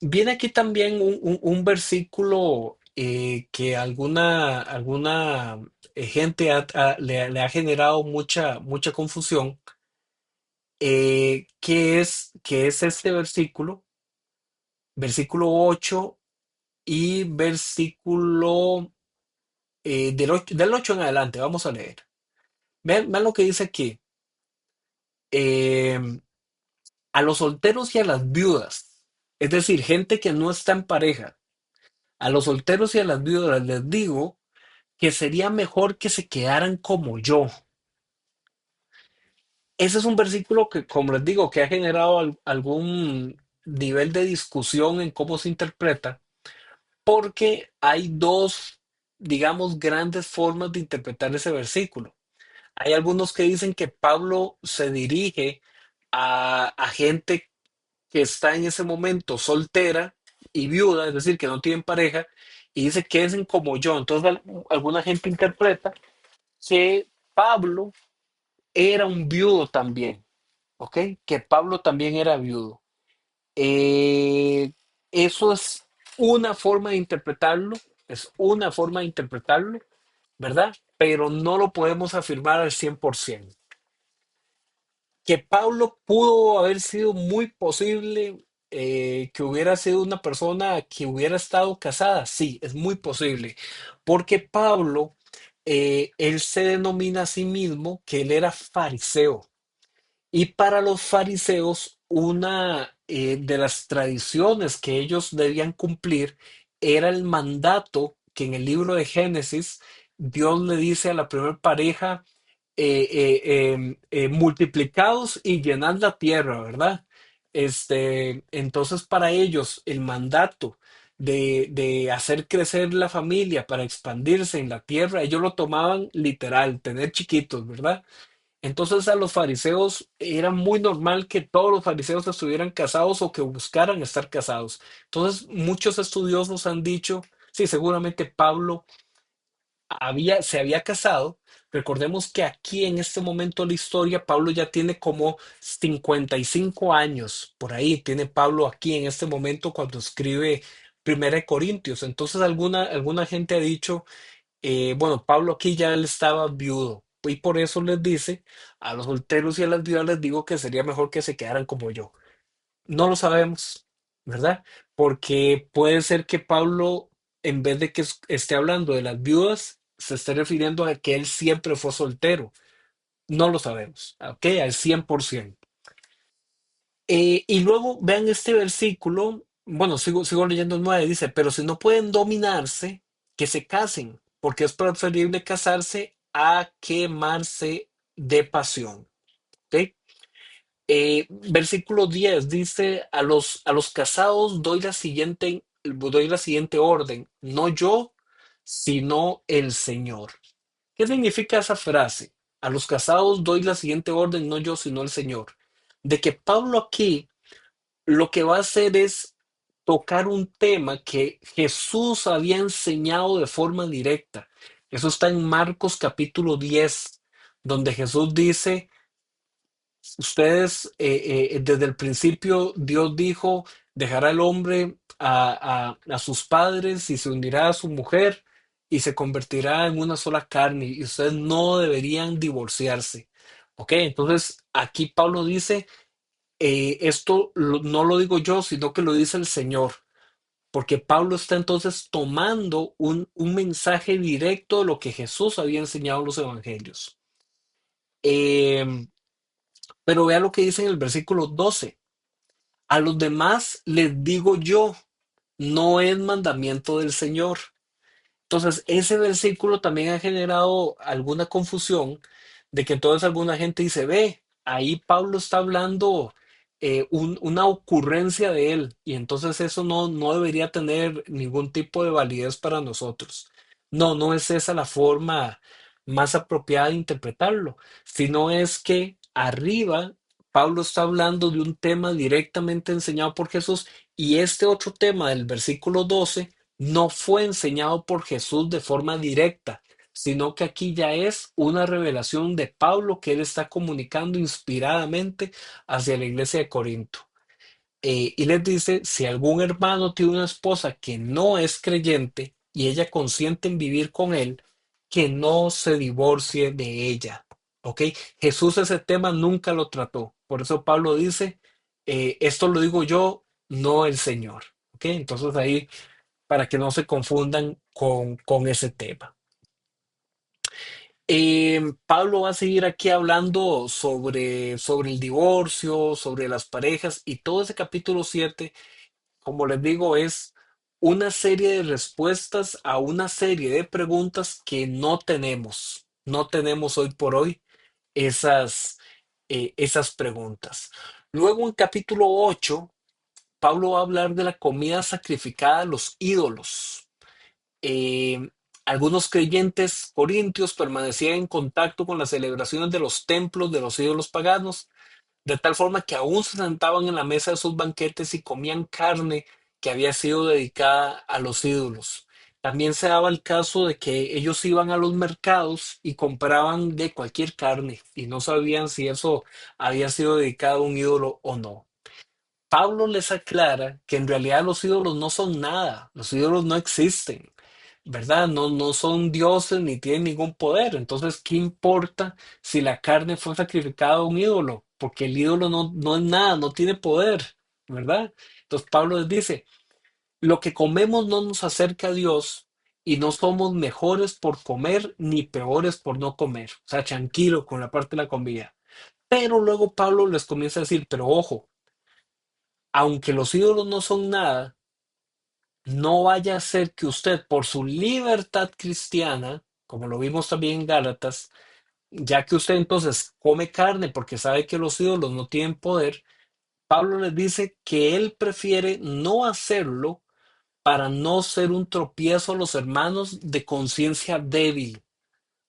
Viene aquí también un versículo que alguna gente le ha generado mucha confusión, que es este versículo, versículo 8 y versículo del 8 en adelante, vamos a leer. Vean lo que dice aquí. Eh, a los solteros y a las viudas, es decir, gente que no está en pareja, a los solteros y a las viudas les digo que sería mejor que se quedaran como yo. Ese es un versículo que, como les digo, que ha generado algún nivel de discusión en cómo se interpreta, porque hay dos, digamos, grandes formas de interpretar ese versículo. Hay algunos que dicen que Pablo se dirige a gente que está en ese momento soltera y viuda, es decir, que no tienen pareja, y dice que es como yo. Entonces, alguna gente interpreta que Pablo era un viudo también, ¿ok? Que Pablo también era viudo. Eh, Eso es una forma de interpretarlo, es una forma de interpretarlo, ¿verdad? Pero no lo podemos afirmar al 100%. Que Pablo pudo haber sido muy posible que hubiera sido una persona que hubiera estado casada, sí, es muy posible, porque Pablo, él se denomina a sí mismo que él era fariseo. Y para los fariseos, una de las tradiciones que ellos debían cumplir era el mandato que en el libro de Génesis Dios le dice a la primera pareja, multiplicados y llenad la tierra, ¿verdad? Entonces para ellos el mandato de hacer crecer la familia para expandirse en la tierra, ellos lo tomaban literal, tener chiquitos, ¿verdad? Entonces a los fariseos era muy normal que todos los fariseos estuvieran casados o que buscaran estar casados. Entonces muchos estudiosos han dicho, sí, seguramente Pablo se había casado. Recordemos que aquí en este momento de la historia Pablo ya tiene como 55 años, por ahí tiene Pablo aquí en este momento cuando escribe Primera de Corintios. Entonces alguna gente ha dicho bueno, Pablo aquí ya él estaba viudo y por eso les dice a los solteros y a las viudas les digo que sería mejor que se quedaran como yo. No lo sabemos, ¿verdad? Porque puede ser que Pablo, en vez de que esté hablando de las viudas, se esté refiriendo a que él siempre fue soltero. No lo sabemos, ¿ok? Al 100%. Y luego vean este versículo, bueno, sigo leyendo el 9, dice, pero si no pueden dominarse, que se casen, porque es preferible casarse a quemarse de pasión. ¿Ok? Versículo 10 dice, a los casados doy la siguiente orden, no yo, sino el Señor. ¿Qué significa esa frase? A los casados doy la siguiente orden, no yo, sino el Señor. De que Pablo aquí lo que va a hacer es tocar un tema que Jesús había enseñado de forma directa. Eso está en Marcos capítulo 10, donde Jesús dice, ustedes, desde el principio Dios dijo, dejará el hombre a sus padres y se unirá a su mujer y se convertirá en una sola carne y ustedes no deberían divorciarse. ¿Ok? Entonces aquí Pablo dice, esto no lo digo yo, sino que lo dice el Señor, porque Pablo está entonces tomando un mensaje directo de lo que Jesús había enseñado en los evangelios. Eh, pero vea lo que dice en el versículo 12. A los demás les digo yo, no es mandamiento del Señor. Entonces, ese versículo también ha generado alguna confusión de que entonces alguna gente dice, ve, ahí Pablo está hablando una ocurrencia de él y entonces eso no debería tener ningún tipo de validez para nosotros. No, no es esa la forma más apropiada de interpretarlo, sino es que arriba Pablo está hablando de un tema directamente enseñado por Jesús y este otro tema del versículo 12 no fue enseñado por Jesús de forma directa, sino que aquí ya es una revelación de Pablo que él está comunicando inspiradamente hacia la iglesia de Corinto. Y les dice, si algún hermano tiene una esposa que no es creyente y ella consiente en vivir con él, que no se divorcie de ella. ¿Ok? Jesús ese tema nunca lo trató. Por eso Pablo dice, esto lo digo yo, no el Señor. ¿Ok? Entonces ahí para que no se confundan con ese tema. Pablo va a seguir aquí hablando sobre el divorcio, sobre las parejas y todo ese capítulo 7, como les digo, es una serie de respuestas a una serie de preguntas que no tenemos. No tenemos hoy por hoy esas preguntas. Luego en capítulo 8, Pablo va a hablar de la comida sacrificada a los ídolos. eh, Algunos creyentes corintios permanecían en contacto con las celebraciones de los templos de los ídolos paganos, de tal forma que aún se sentaban en la mesa de sus banquetes y comían carne que había sido dedicada a los ídolos. También se daba el caso de que ellos iban a los mercados y compraban de cualquier carne y no sabían si eso había sido dedicado a un ídolo o no. Pablo les aclara que en realidad los ídolos no son nada, los ídolos no existen. ¿verdad? No, no son dioses ni tienen ningún poder. Entonces, ¿qué importa si la carne fue sacrificada a un ídolo? Porque el ídolo no, no es nada, no tiene poder, ¿verdad? Entonces, Pablo les dice, lo que comemos no nos acerca a Dios y no somos mejores por comer ni peores por no comer. O sea, tranquilo con la parte de la comida. Pero luego Pablo les comienza a decir, pero ojo, aunque los ídolos no son nada, no vaya a ser que usted, por su libertad cristiana, como lo vimos también en Gálatas, ya que usted entonces come carne porque sabe que los ídolos no tienen poder, Pablo les dice que él prefiere no hacerlo para no ser un tropiezo a los hermanos de conciencia débil.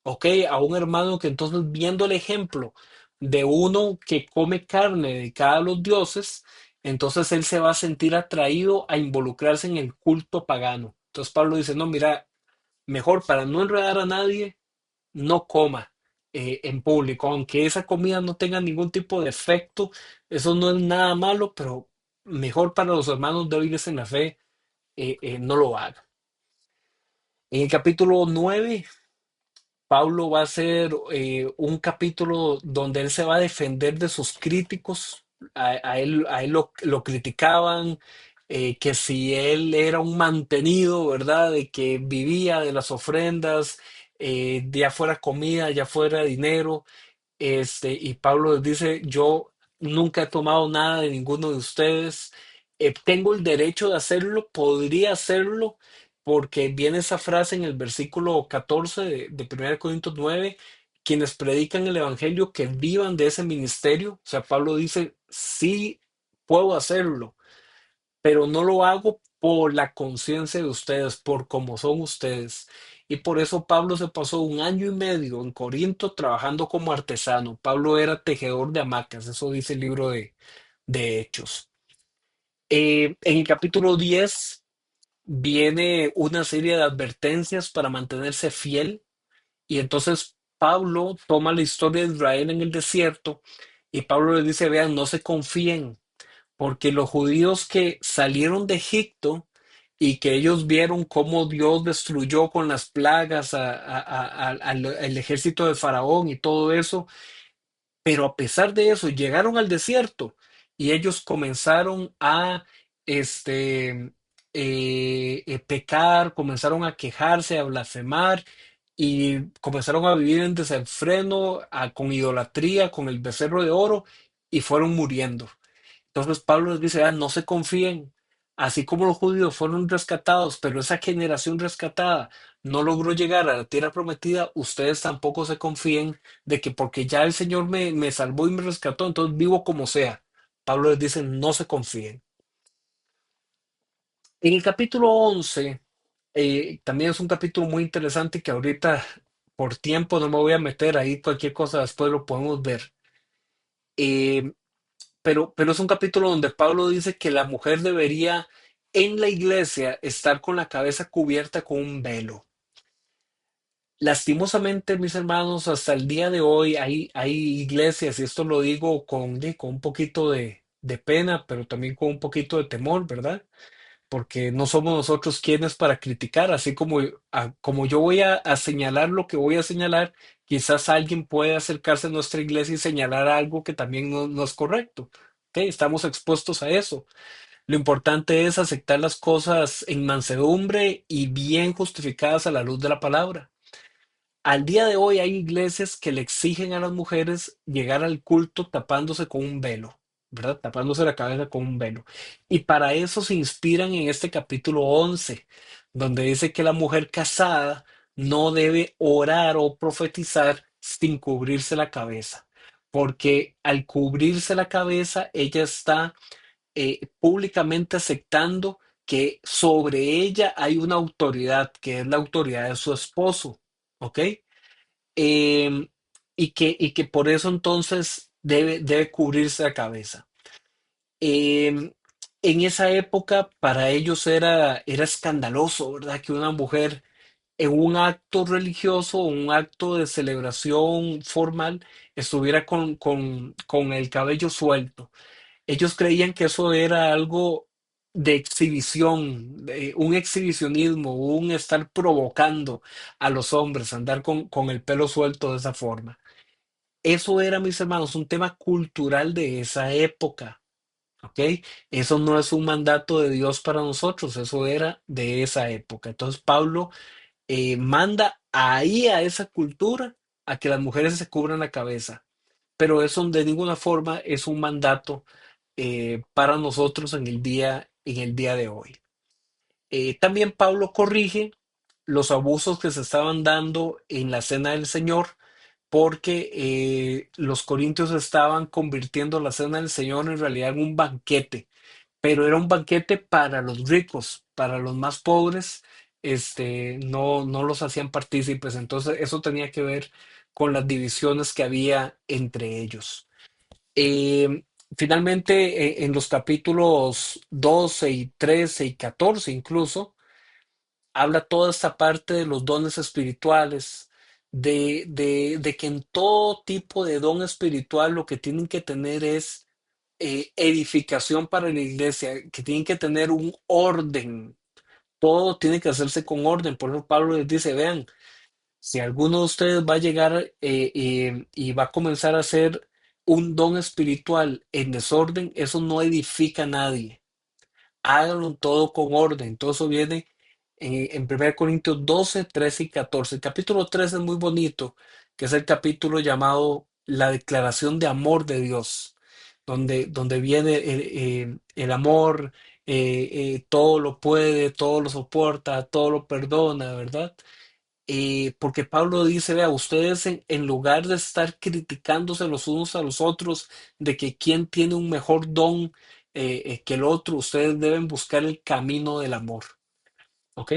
¿Ok? A un hermano que entonces viendo el ejemplo de uno que come carne dedicada a los dioses, entonces él se va a sentir atraído a involucrarse en el culto pagano. Entonces Pablo dice, no, mira, mejor para no enredar a nadie, no coma en público, aunque esa comida no tenga ningún tipo de efecto, eso no es nada malo, pero mejor para los hermanos débiles en la fe, no lo haga. En el capítulo 9 Pablo va a hacer un capítulo donde él se va a defender de sus críticos. A él lo criticaban, que si él era un mantenido, ¿verdad? De que vivía de las ofrendas, ya fuera comida, ya fuera dinero. Y Pablo les dice, yo nunca he tomado nada de ninguno de ustedes, tengo el derecho de hacerlo, podría hacerlo, porque viene esa frase en el versículo 14 de 1 Corintios 9, quienes predican el Evangelio que vivan de ese ministerio. O sea, Pablo dice, sí puedo hacerlo, pero no lo hago por la conciencia de ustedes, por cómo son ustedes. Y por eso Pablo se pasó 1 año y medio en Corinto trabajando como artesano. Pablo era tejedor de hamacas, eso dice el libro de Hechos. En el capítulo 10 viene una serie de advertencias para mantenerse fiel. Y entonces Pablo toma la historia de Israel en el desierto y Pablo les dice, vean, no se confíen porque los judíos que salieron de Egipto y que ellos vieron cómo Dios destruyó con las plagas al ejército de Faraón y todo eso, pero a pesar de eso llegaron al desierto y ellos comenzaron a este, pecar, comenzaron a quejarse, a blasfemar y comenzaron a vivir en desenfreno, con idolatría, con el becerro de oro y fueron muriendo. Entonces Pablo les dice, no se confíen, así como los judíos fueron rescatados, pero esa generación rescatada no logró llegar a la tierra prometida, ustedes tampoco se confíen de que porque ya el Señor me salvó y me rescató, entonces vivo como sea. Pablo les dice, no se confíen. En el capítulo 11 también es un capítulo muy interesante que ahorita por tiempo no me voy a meter ahí, cualquier cosa después lo podemos ver. Eh, pero es un capítulo donde Pablo dice que la mujer debería en la iglesia estar con la cabeza cubierta con un velo. Lastimosamente, mis hermanos, hasta el día de hoy hay iglesias, y esto lo digo con un poquito de pena, pero también con un poquito de temor, ¿verdad? Porque no somos nosotros quienes para criticar, así como yo voy a señalar lo que voy a señalar, quizás alguien puede acercarse a nuestra iglesia y señalar algo que también no es correcto. ¿Ok? Estamos expuestos a eso. Lo importante es aceptar las cosas en mansedumbre y bien justificadas a la luz de la palabra. Al día de hoy hay iglesias que le exigen a las mujeres llegar al culto tapándose con un velo, ¿verdad? Tapándose la cabeza con un velo. Y para eso se inspiran en este capítulo 11, donde dice que la mujer casada no debe orar o profetizar sin cubrirse la cabeza, porque al cubrirse la cabeza ella está públicamente aceptando que sobre ella hay una autoridad, que es la autoridad de su esposo, ¿ok? Em, y que por eso entonces debe cubrirse la cabeza. Em, en esa época para ellos era escandaloso, ¿verdad? Que una mujer en un acto religioso, un acto de celebración formal, estuviera con el cabello suelto. Ellos creían que eso era algo de exhibición, de un exhibicionismo, un estar provocando a los hombres, andar con el pelo suelto de esa forma. Eso era, mis hermanos, un tema cultural de esa época, ¿ok? Eso no es un mandato de Dios para nosotros, eso era de esa época. Entonces Pablo manda ahí a esa cultura a que las mujeres se cubran la cabeza, pero eso de ninguna forma es un mandato para nosotros en el día de hoy. También Pablo corrige los abusos que se estaban dando en la cena del Señor, porque los corintios estaban convirtiendo la cena del Señor en realidad en un banquete, pero era un banquete para los ricos, para los más pobres, no los hacían partícipes, entonces eso tenía que ver con las divisiones que había entre ellos. Eh, Finalmente, en los capítulos 12 y 13 y 14 incluso, habla toda esta parte de los dones espirituales, de que en todo tipo de don espiritual lo que tienen que tener es edificación para la iglesia, que tienen que tener un orden. Todo tiene que hacerse con orden. Por eso Pablo les dice, vean, si alguno de ustedes va a llegar y va a comenzar a hacer un don espiritual en desorden, eso no edifica a nadie. Háganlo todo con orden. Todo eso viene en 1 Corintios 12, 13 y 14. El capítulo 13 es muy bonito, que es el capítulo llamado La declaración de amor de Dios, donde viene el amor, todo lo puede, todo lo soporta, todo lo perdona, ¿verdad? Porque Pablo dice, vea, ustedes en lugar de estar criticándose los unos a los otros de que quién tiene un mejor don que el otro, ustedes deben buscar el camino del amor, ¿ok?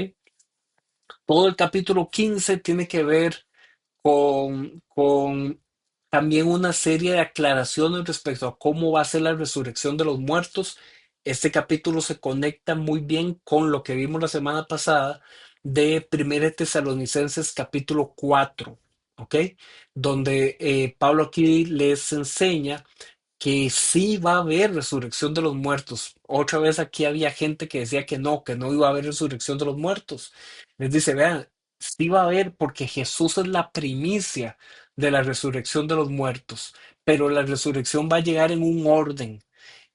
Todo el capítulo 15 tiene que ver con también una serie de aclaraciones respecto a cómo va a ser la resurrección de los muertos. Este capítulo se conecta muy bien con lo que vimos la semana pasada de 1 Tesalonicenses capítulo 4, ¿ok? Donde Pablo aquí les enseña que sí va a haber resurrección de los muertos. Otra vez aquí había gente que no iba a haber resurrección de los muertos. Les dice, vean, sí va a haber porque Jesús es la primicia de la resurrección de los muertos, pero la resurrección va a llegar en un orden.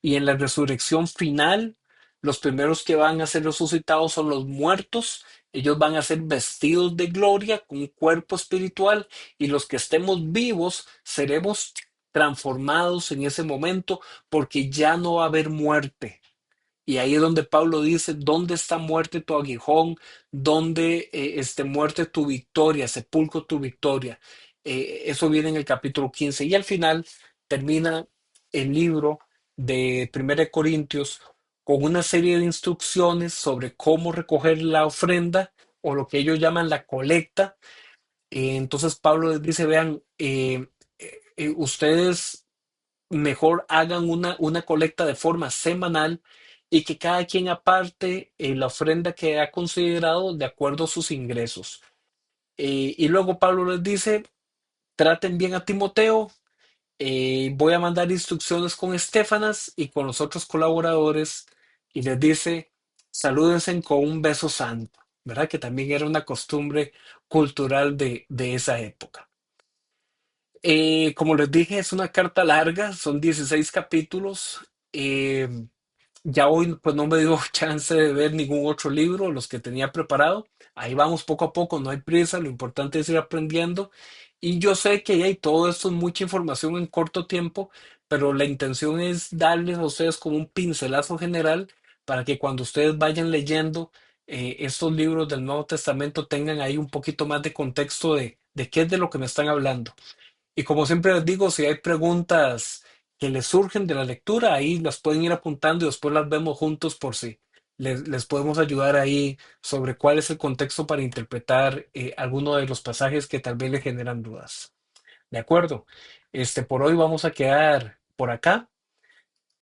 Y en la resurrección final, los primeros que van a ser resucitados son los muertos. Ellos van a ser vestidos de gloria con un cuerpo espiritual y los que estemos vivos seremos transformados en ese momento porque ya no va a haber muerte. Y ahí es donde Pablo dice, ¿dónde está muerte tu aguijón? ¿Dónde esté muerte tu victoria, sepulcro tu victoria? Eso viene en el capítulo 15. Y al final termina el libro de 1 Corintios con una serie de instrucciones sobre cómo recoger la ofrenda o lo que ellos llaman la colecta. Entonces Pablo les dice, vean, ustedes mejor hagan una colecta de forma semanal y que cada quien aparte la ofrenda que ha considerado de acuerdo a sus ingresos. Y luego Pablo les dice, traten bien a Timoteo, voy a mandar instrucciones con Estefanas y con los otros colaboradores y les dice, salúdense con un beso santo, ¿verdad? Que también era una costumbre cultural de esa época. Como les dije, es una carta larga, son 16 capítulos. Eh, ya hoy pues no me dio chance de ver ningún otro libro, los que tenía preparado. Ahí vamos poco a poco, no hay prisa, lo importante es ir aprendiendo. Y yo sé que hay todo esto es mucha información en corto tiempo, pero la intención es darles a ustedes como un pincelazo general para que cuando ustedes vayan leyendo estos libros del Nuevo Testamento tengan ahí un poquito más de contexto de qué es de lo que me están hablando. Y como siempre les digo, si hay preguntas que les surgen de la lectura, ahí las pueden ir apuntando y después las vemos juntos por si les podemos ayudar ahí sobre cuál es el contexto para interpretar alguno de los pasajes que tal vez le generan dudas. ¿De acuerdo? Por hoy vamos a quedar por acá.